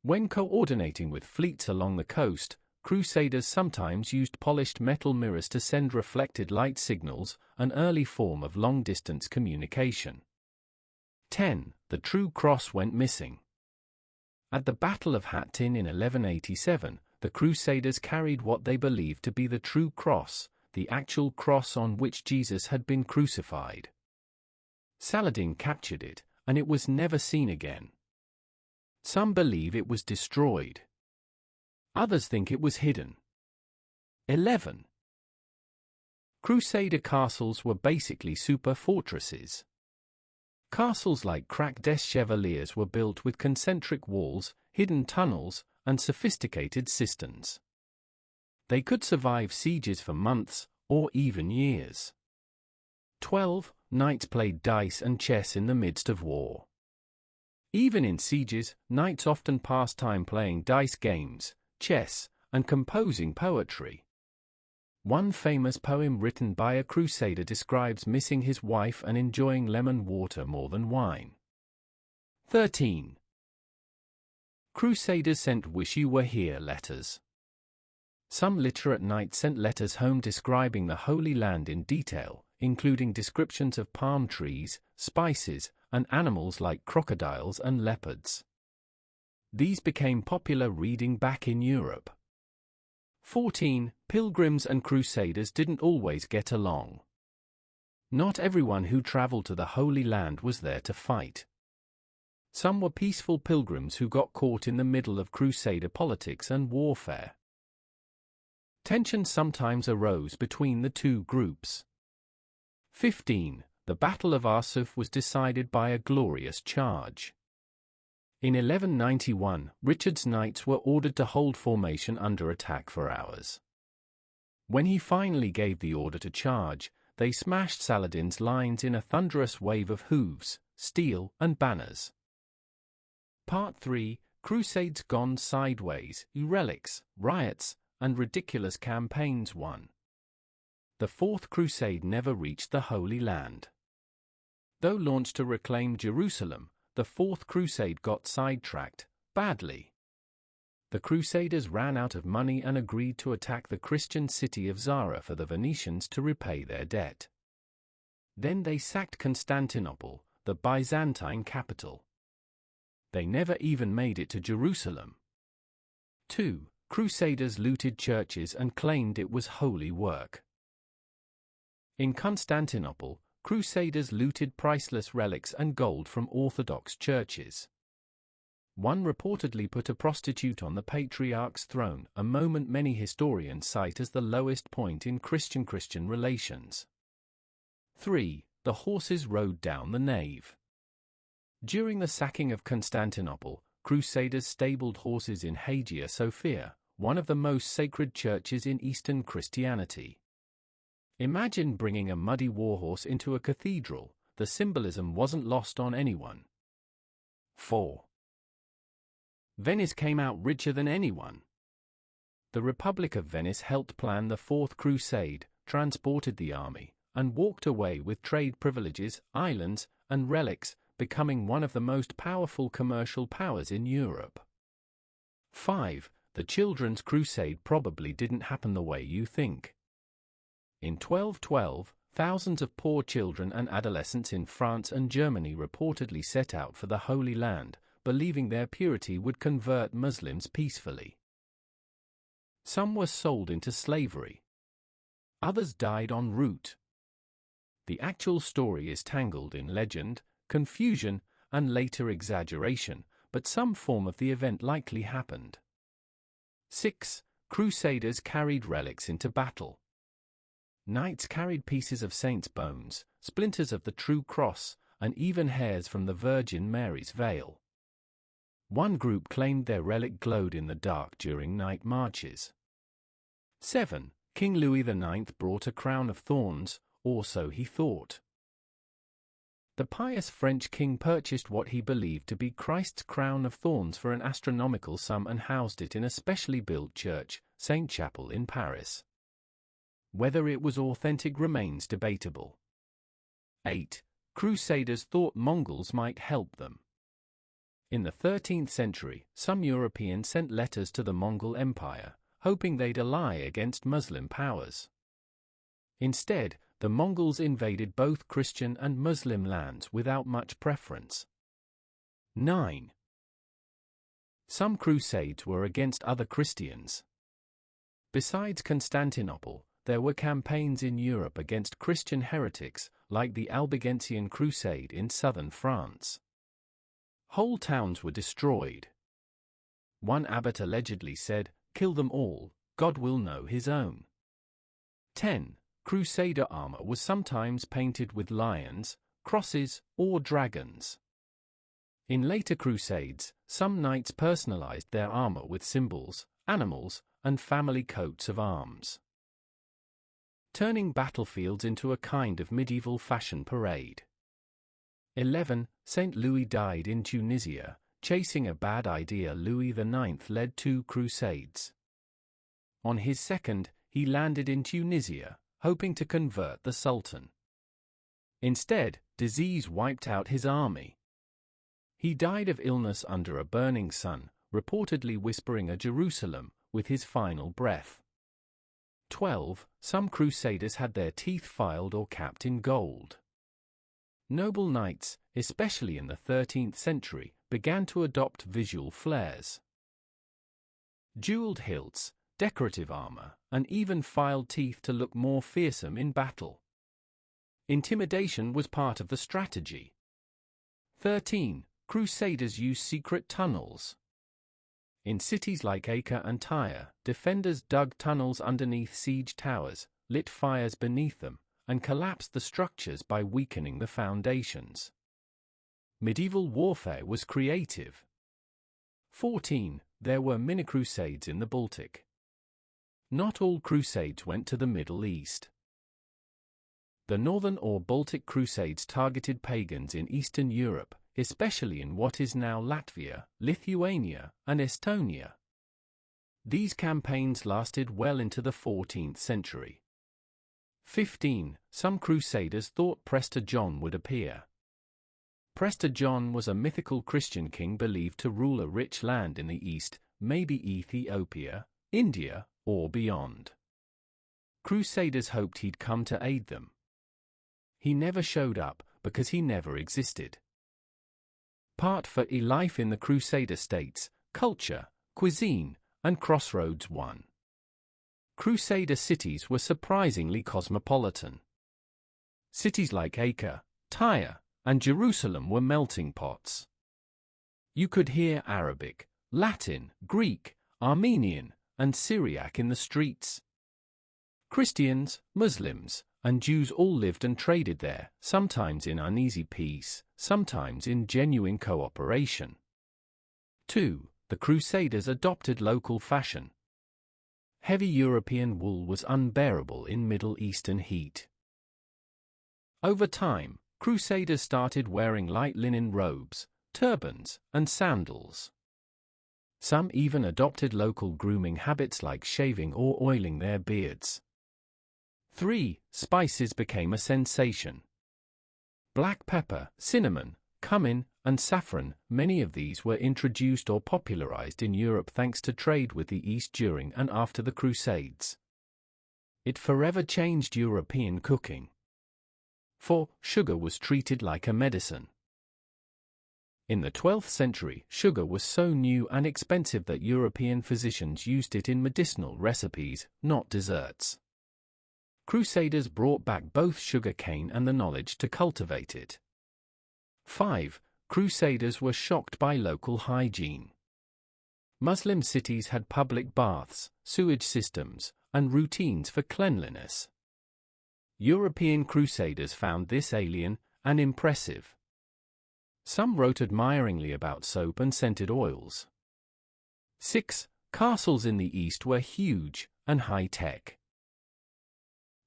When coordinating with fleets along the coast, Crusaders sometimes used polished metal mirrors to send reflected light signals, an early form of long-distance communication. 10. The True Cross went missing. At the Battle of Hattin in 1187, the Crusaders carried what they believed to be the true cross, the actual cross on which Jesus had been crucified. Saladin captured it, and it was never seen again. Some believe it was destroyed. Others think it was hidden. 11. Crusader castles were basically super fortresses. Castles like Crac des Chevaliers were built with concentric walls, hidden tunnels, and sophisticated cisterns. They could survive sieges for months, or even years. 12. Knights played dice and chess in the midst of war. Even in sieges, knights often passed time playing dice games, chess, and composing poetry. One famous poem written by a crusader describes missing his wife and enjoying lemon water more than wine. 13. Crusaders sent "Wish You Were Here" letters. Some literate knights sent letters home describing the Holy Land in detail, including descriptions of palm trees, spices, and animals like crocodiles and leopards. These became popular reading back in Europe. 14. Pilgrims and crusaders didn't always get along. Not everyone who traveled to the Holy Land was there to fight. Some were peaceful pilgrims who got caught in the middle of crusader politics and warfare. Tension sometimes arose between the two groups. 15. The Battle of Arsuf was decided by a glorious charge. In 1191, Richard's knights were ordered to hold formation under attack for hours. When he finally gave the order to charge, they smashed Saladin's lines in a thunderous wave of hooves, steel, and banners. Part 3. Crusades Gone Sideways, Relics, Riots, and Ridiculous Campaigns 1. The Fourth Crusade never reached the Holy Land. Though launched to reclaim Jerusalem, the Fourth Crusade got sidetracked, badly. The Crusaders ran out of money and agreed to attack the Christian city of Zara for the Venetians to repay their debt. Then they sacked Constantinople, the Byzantine capital. They never even made it to Jerusalem. 2. Crusaders looted churches and claimed it was holy work. In Constantinople, Crusaders looted priceless relics and gold from Orthodox churches. One reportedly put a prostitute on the Patriarch's throne, a moment many historians cite as the lowest point in Christian-Christian relations. 3. The horses rode down the nave. During the sacking of Constantinople, Crusaders stabled horses in Hagia Sophia, one of the most sacred churches in Eastern Christianity. Imagine bringing a muddy warhorse into a cathedral. The symbolism wasn't lost on anyone. 4. Venice came out richer than anyone. The Republic of Venice helped plan the Fourth Crusade, transported the army, and walked away with trade privileges, islands, and relics, becoming one of the most powerful commercial powers in Europe. 5. The Children's Crusade probably didn't happen the way you think. In 1212, thousands of poor children and adolescents in France and Germany reportedly set out for the Holy Land, believing their purity would convert Muslims peacefully. Some were sold into slavery. Others died en route. The actual story is tangled in legend, confusion, and later exaggeration, but some form of the event likely happened. 6. Crusaders carried relics into battle. Knights carried pieces of saints' bones, splinters of the true cross, and even hairs from the Virgin Mary's veil. One group claimed their relic glowed in the dark during night marches. 7. King Louis IX brought a crown of thorns, or so he thought. The pious French king purchased what he believed to be Christ's crown of thorns for an astronomical sum and housed it in a specially built church, Saint Chapel in Paris. Whether it was authentic remains debatable. 8. Crusaders thought Mongols might help them. In the 13th century, some Europeans sent letters to the Mongol Empire, hoping they'd ally against Muslim powers. Instead, the Mongols invaded both Christian and Muslim lands without much preference. 9. Some crusades were against other Christians. Besides Constantinople, there were campaigns in Europe against Christian heretics, like the Albigensian Crusade in southern France. Whole towns were destroyed. One abbot allegedly said, "Kill them all, God will know his own." 10. Crusader armor was sometimes painted with lions, crosses, or dragons. In later crusades, some knights personalized their armor with symbols, animals, and family coats of arms, turning battlefields into a kind of medieval fashion parade. 11. Saint Louis died in Tunisia. Chasing a bad idea, Louis IX led 2 crusades. On his second, he landed in Tunisia, hoping to convert the Sultan. Instead, disease wiped out his army. He died of illness under a burning sun, reportedly whispering a Jerusalem with his final breath. 12. Some crusaders had their teeth filed or capped in gold. Noble knights, especially in the 13th century, began to adopt visual flares. Jeweled hilts, decorative armor, and even filed teeth to look more fearsome in battle. Intimidation was part of the strategy. 13. Crusaders used secret tunnels. In cities like Acre and Tyre, defenders dug tunnels underneath siege towers, lit fires beneath them, and collapsed the structures by weakening the foundations. Medieval warfare was creative. 14. There were mini-crusades in the Baltic. Not all crusades went to the Middle East. The Northern or Baltic Crusades targeted pagans in Eastern Europe, especially in what is now Latvia, Lithuania, and Estonia. These campaigns lasted well into the 14th century. 15. Some crusaders thought Prester John would appear. Prester John was a mythical Christian king believed to rule a rich land in the east, maybe Ethiopia, India, or beyond. Crusaders hoped he'd come to aid them. He never showed up because he never existed. Part for Life in the Crusader States, Culture, Cuisine, and Crossroads 1. Crusader cities were surprisingly cosmopolitan. Cities like Acre, Tyre, and Jerusalem were melting pots. You could hear Arabic, Latin, Greek, Armenian, and Syriac in the streets. Christians, Muslims, and Jews all lived and traded there, sometimes in uneasy peace, sometimes in genuine cooperation. 2. The Crusaders adopted local fashion. Heavy European wool was unbearable in Middle Eastern heat. Over time, Crusaders started wearing light linen robes, turbans, and sandals. Some even adopted local grooming habits like shaving or oiling their beards. 3. Spices became a sensation. Black pepper, cinnamon, cumin, and saffron, many of these were introduced or popularized in Europe thanks to trade with the East during and after the Crusades. It forever changed European cooking. 4. Sugar was treated like a medicine. In the 12th century, sugar was so new and expensive that European physicians used it in medicinal recipes, not desserts. Crusaders brought back both sugar cane and the knowledge to cultivate it. 5. Crusaders were shocked by local hygiene. Muslim cities had public baths, sewage systems, and routines for cleanliness. European crusaders found this alien and impressive. Some wrote admiringly about soap and scented oils. 6. Castles in the East were huge and high-tech.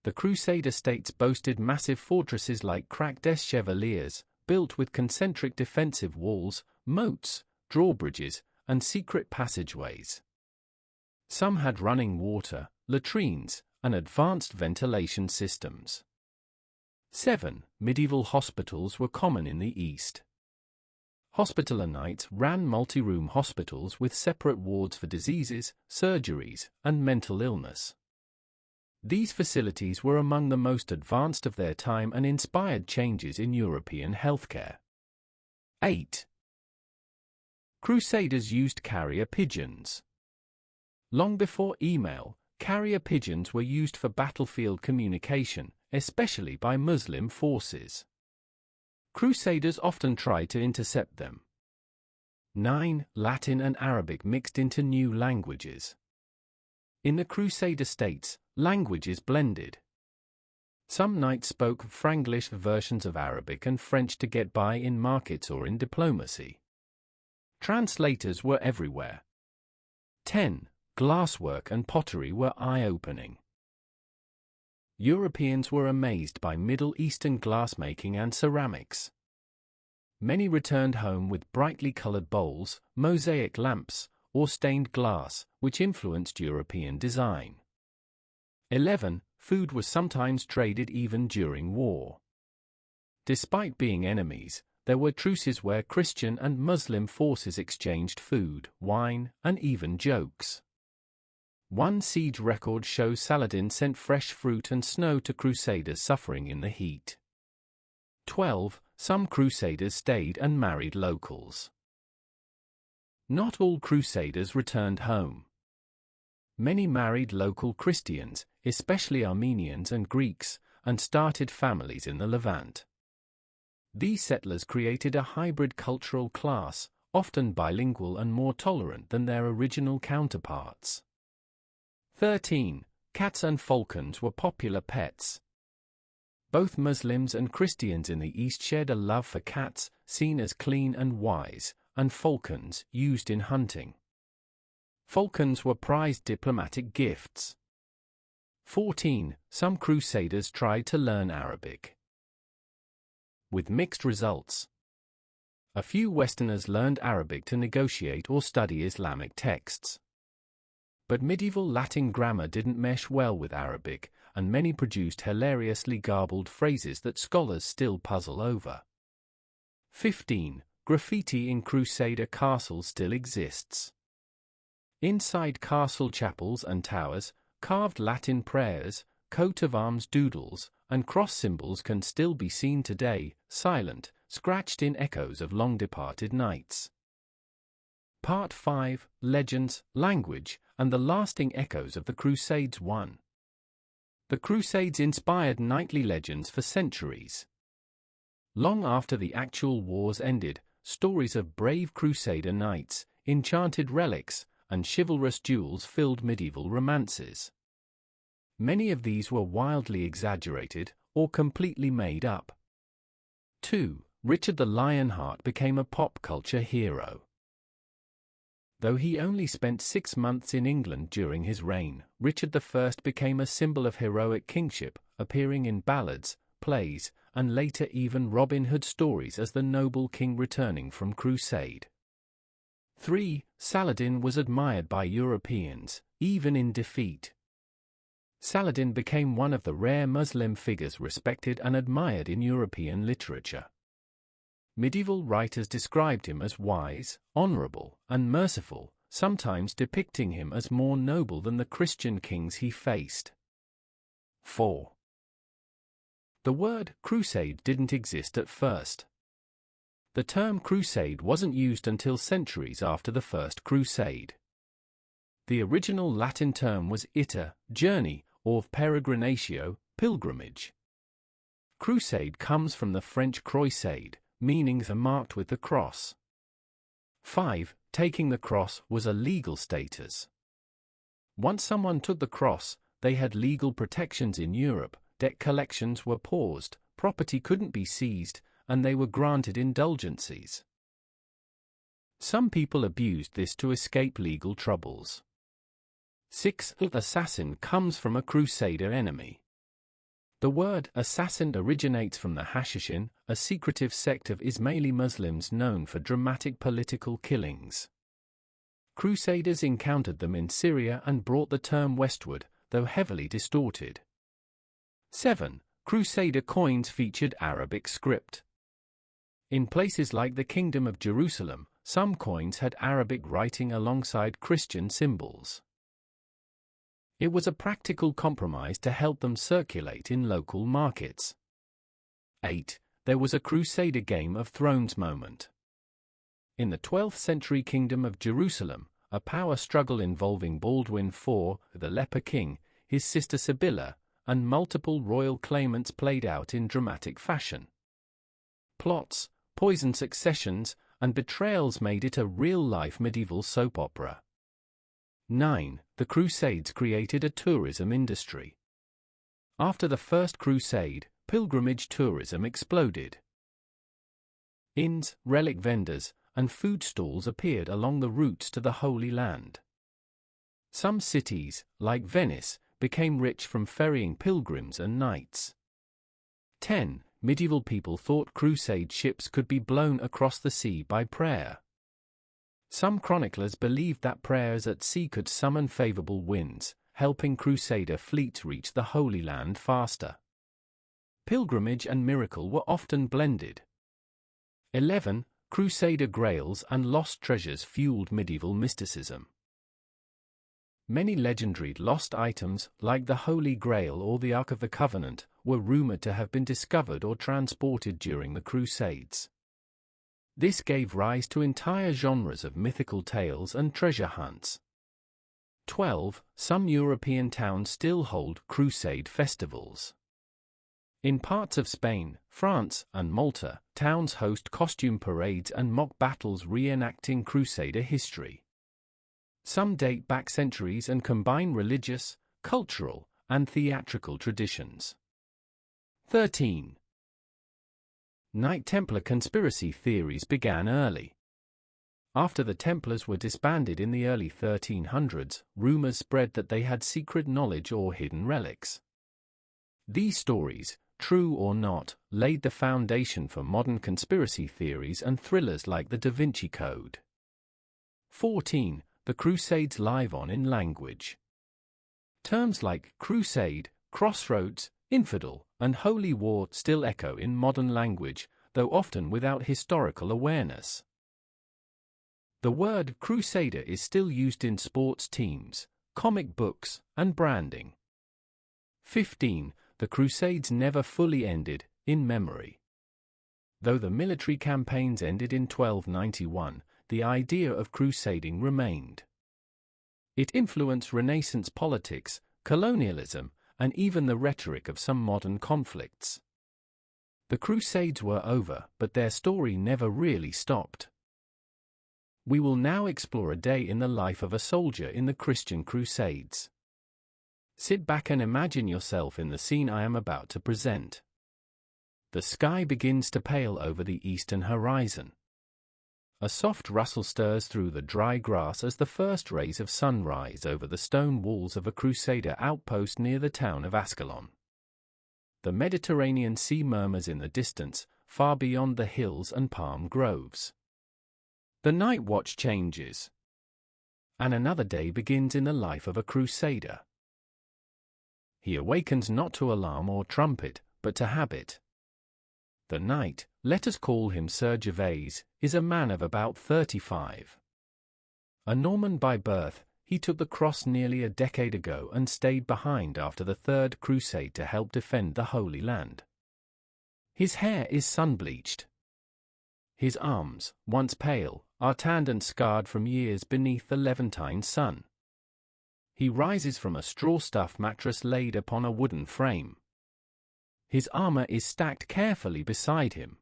The Crusader states boasted massive fortresses like Crac des Chevaliers, built with concentric defensive walls, moats, drawbridges, and secret passageways. Some had running water, latrines, and advanced ventilation systems. 7. Medieval hospitals were common in the East. Hospitaller knights ran multi-room hospitals with separate wards for diseases, surgeries, and mental illness. These facilities were among the most advanced of their time and inspired changes in European healthcare. 8. Crusaders used carrier pigeons. Long before email, carrier pigeons were used for battlefield communication, especially by Muslim forces. Crusaders often tried to intercept them. 9. Latin and Arabic mixed into new languages. In the Crusader states, languages blended. Some knights spoke Franglish versions of Arabic and French to get by in markets or in diplomacy. Translators were everywhere. 10. Glasswork and pottery were eye-opening. Europeans were amazed by Middle Eastern glassmaking and ceramics. Many returned home with brightly colored bowls, mosaic lamps, or stained glass, which influenced European design. 11. Food was sometimes traded even during war. Despite being enemies, there were truces where Christian and Muslim forces exchanged food, wine, and even jokes. One siege record shows Saladin sent fresh fruit and snow to crusaders suffering in the heat. 12. Some crusaders stayed and married locals. Not all crusaders returned home. Many married local Christians, especially Armenians and Greeks, and started families in the Levant. These settlers created a hybrid cultural class, often bilingual and more tolerant than their original counterparts. 13. Cats and falcons were popular pets. Both Muslims and Christians in the East shared a love for cats, seen as clean and wise, and falcons, used in hunting. Falcons were prized diplomatic gifts. 14. Some crusaders tried to learn Arabic, with mixed results. A few Westerners learned Arabic to negotiate or study Islamic texts. But medieval Latin grammar didn't mesh well with Arabic, and many produced hilariously garbled phrases that scholars still puzzle over. 15. Graffiti in Crusader castles still exists. Inside castle chapels and towers, carved Latin prayers, coat of arms doodles, and cross symbols can still be seen today, silent, scratched in echoes of long-departed knights. Part 5, Legends, Language, and the Lasting Echoes of the Crusades. 1. The Crusades inspired knightly legends for centuries. Long after the actual wars ended, stories of brave Crusader knights, enchanted relics, and chivalrous duels filled medieval romances. Many of these were wildly exaggerated, or completely made up. 2. Richard the Lionheart became a pop culture hero. Though he only spent 6 months in England during his reign, Richard I became a symbol of heroic kingship, appearing in ballads, plays, and later even Robin Hood stories as the noble king returning from crusade. 3. Saladin was admired by Europeans, even in defeat. Saladin became one of the rare Muslim figures respected and admired in European literature. Medieval writers described him as wise, honorable, and merciful, sometimes depicting him as more noble than the Christian kings he faced. 4. The word crusade didn't exist at first. The term crusade wasn't used until centuries after the First Crusade. The original Latin term was iter, journey, or peregrinatio, pilgrimage. Crusade comes from the French croisade, meaning the marked with the cross. 5. Taking the cross was a legal status. Once someone took the cross, they had legal protections in Europe, debt collections were paused, property couldn't be seized, and they were granted indulgences. Some people abused this to escape legal troubles. 6. Assassin comes from a crusader enemy. The word assassin originates from the Hashishin, a secretive sect of Ismaili Muslims known for dramatic political killings. Crusaders encountered them in Syria and brought the term westward, though heavily distorted. 7. Crusader coins featured Arabic script. In places like the Kingdom of Jerusalem, some coins had Arabic writing alongside Christian symbols. It was a practical compromise to help them circulate in local markets. 8. There was a Crusader Game of Thrones moment. In the 12th century Kingdom of Jerusalem, a power struggle involving Baldwin IV, the leper king, his sister Sibylla, and multiple royal claimants played out in dramatic fashion. Plots, poisoned successions, and betrayals made it a real-life medieval soap opera. 9. The Crusades created a tourism industry. After the First Crusade, pilgrimage tourism exploded. Inns, relic vendors, and food stalls appeared along the routes to the Holy Land. Some cities, like Venice, became rich from ferrying pilgrims and knights. 10. Medieval people thought crusade ships could be blown across the sea by prayer. Some chroniclers believed that prayers at sea could summon favorable winds, helping Crusader fleets reach the Holy Land faster. Pilgrimage and miracle were often blended. 11. Crusader grails and lost treasures fueled medieval mysticism. Many legendary lost items, like the Holy Grail or the Ark of the Covenant, were rumored to have been discovered or transported during the Crusades. This gave rise to entire genres of mythical tales and treasure hunts. 12. Some European towns still hold Crusade festivals. In parts of Spain, France, and Malta, towns host costume parades and mock battles reenacting Crusader history. Some date back centuries and combine religious, cultural, and theatrical traditions. 13. Knight Templar conspiracy theories began early. After the Templars were disbanded in the early 1300s, rumors spread that they had secret knowledge or hidden relics. These stories, true or not, laid the foundation for modern conspiracy theories and thrillers like the Da Vinci Code. 14. The Crusades live on in language. Terms like crusade, crossroads, infidel, and holy war still echo in modern language, though often without historical awareness. The word crusader is still used in sports teams, comic books, and branding. 15. The Crusades never fully ended, in memory. Though the military campaigns ended in 1291, the idea of crusading remained. It influenced Renaissance politics, colonialism, and even the rhetoric of some modern conflicts. The Crusades were over, but their story never really stopped. We will now explore a day in the life of a soldier in the Christian Crusades. Sit back and imagine yourself in the scene I am about to present. The sky begins to pale over the eastern horizon. A soft rustle stirs through the dry grass as the first rays of sun rise over the stone walls of a Crusader outpost near the town of Ascalon. The Mediterranean Sea murmurs in the distance, far beyond the hills and palm groves. The night watch changes, and another day begins in the life of a Crusader. He awakens not to alarm or trumpet, but to habit. The knight, let us call him Sir Gervase, is a man of about 35. A Norman by birth, he took the cross nearly a decade ago and stayed behind after the Third Crusade to help defend the Holy Land. His hair is sun-bleached. His arms, once pale, are tanned and scarred from years beneath the Levantine sun. He rises from a straw-stuffed mattress laid upon a wooden frame. His armor is stacked carefully beside him.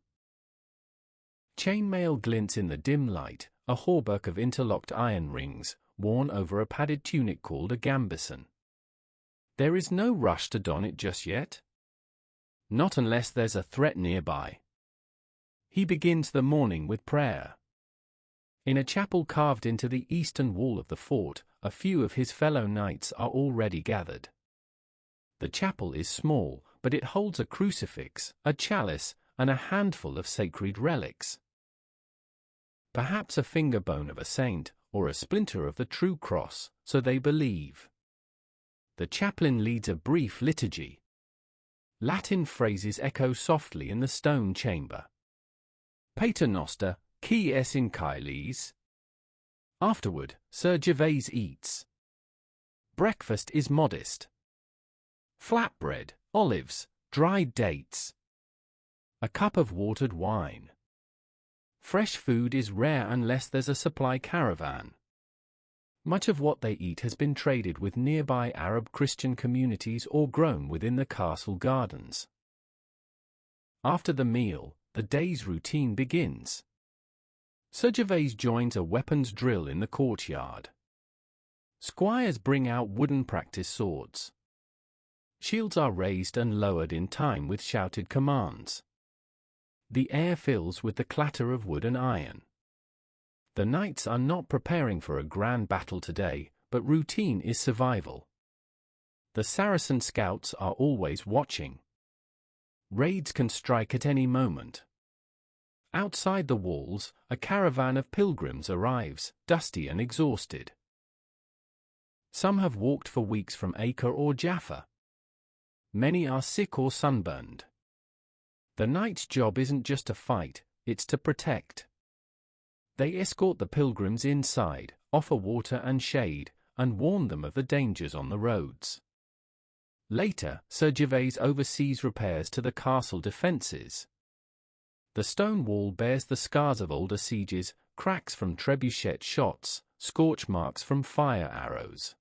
Chainmail glints in the dim light, a hauberk of interlocked iron rings, worn over a padded tunic called a gambeson. There is no rush to don it just yet. Not unless there's a threat nearby. He begins the morning with prayer. In a chapel carved into the eastern wall of the fort, a few of his fellow knights are already gathered. The chapel is small, but it holds a crucifix, a chalice, and a handful of sacred relics. Perhaps a finger bone of a saint, or a splinter of the true cross, so they believe. The chaplain leads a brief liturgy. Latin phrases echo softly in the stone chamber. Pater noster, qui es in caelis. Afterward, Sir Gervase eats. Breakfast is modest. Flatbread, olives, dried dates. A cup of watered wine. Fresh food is rare unless there's a supply caravan. Much of what they eat has been traded with nearby Arab Christian communities or grown within the castle gardens. After the meal, the day's routine begins. Sir Gervase joins a weapons drill in the courtyard. Squires bring out wooden practice swords. Shields are raised and lowered in time with shouted commands. The air fills with the clatter of wood and iron. The knights are not preparing for a grand battle today, but routine is survival. The Saracen scouts are always watching. Raids can strike at any moment. Outside the walls, a caravan of pilgrims arrives, dusty and exhausted. Some have walked for weeks from Acre or Jaffa. Many are sick or sunburned. The knight's job isn't just to fight, it's to protect. They escort the pilgrims inside, offer water and shade, and warn them of the dangers on the roads. Later, Sir Gervais oversees repairs to the castle defences. The stone wall bears the scars of older sieges, cracks from trebuchet shots, scorch marks from fire arrows.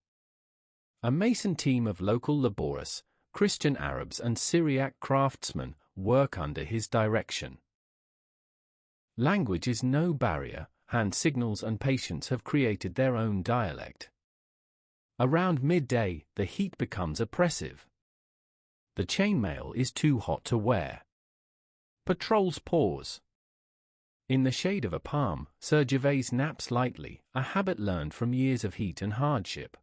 A mason team of local laborious, Christian Arabs and Syriac craftsmen work under his direction. Language is no barrier, hand signals and patients have created their own dialect. Around midday, the heat becomes oppressive. The chainmail is too hot to wear. Patrols pause. In the shade of a palm, Sir Gervais naps lightly, a habit learned from years of heat and hardship.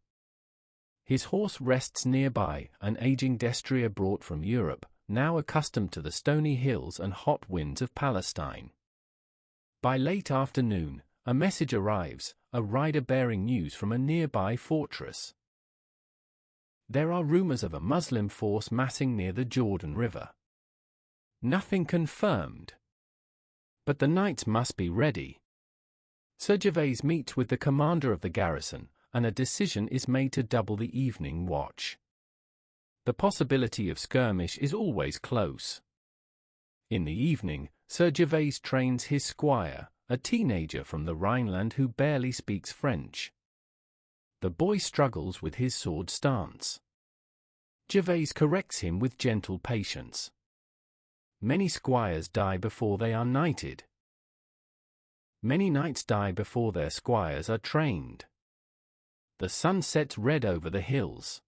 His horse rests nearby, an aging destrier brought from Europe, now accustomed to the stony hills and hot winds of Palestine. By late afternoon, a message arrives, a rider bearing news from a nearby fortress. There are rumors of a Muslim force massing near the Jordan River. Nothing confirmed. But the knights must be ready. Sir Gervais meets with the commander of the garrison, and a decision is made to double the evening watch. The possibility of skirmish is always close. In the evening, Sir Gervais trains his squire, a teenager from the Rhineland who barely speaks French. The boy struggles with his sword stance. Gervais corrects him with gentle patience. Many squires die before they are knighted. Many knights die before their squires are trained. The sun sets red over the hills.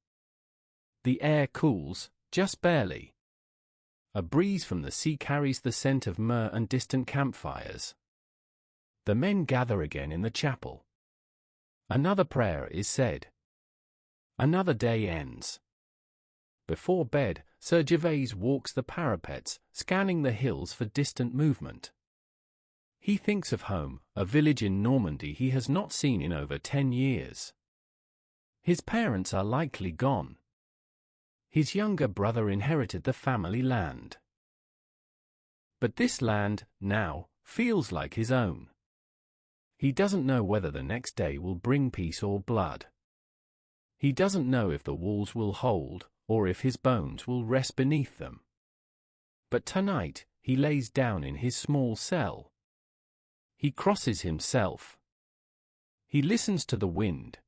The air cools, just barely. A breeze from the sea carries the scent of myrrh and distant campfires. The men gather again in the chapel. Another prayer is said. Another day ends. Before bed, Sir Gervais walks the parapets, scanning the hills for distant movement. He thinks of home, a village in Normandy he has not seen in over 10 years. His parents are likely gone. His younger brother inherited the family land. But this land, now, feels like his own. He doesn't know whether the next day will bring peace or blood. He doesn't know if the walls will hold, or if his bones will rest beneath them. But tonight, he lays down in his small cell. He crosses himself. He listens to the wind.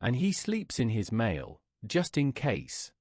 And he sleeps in his mail, just in case.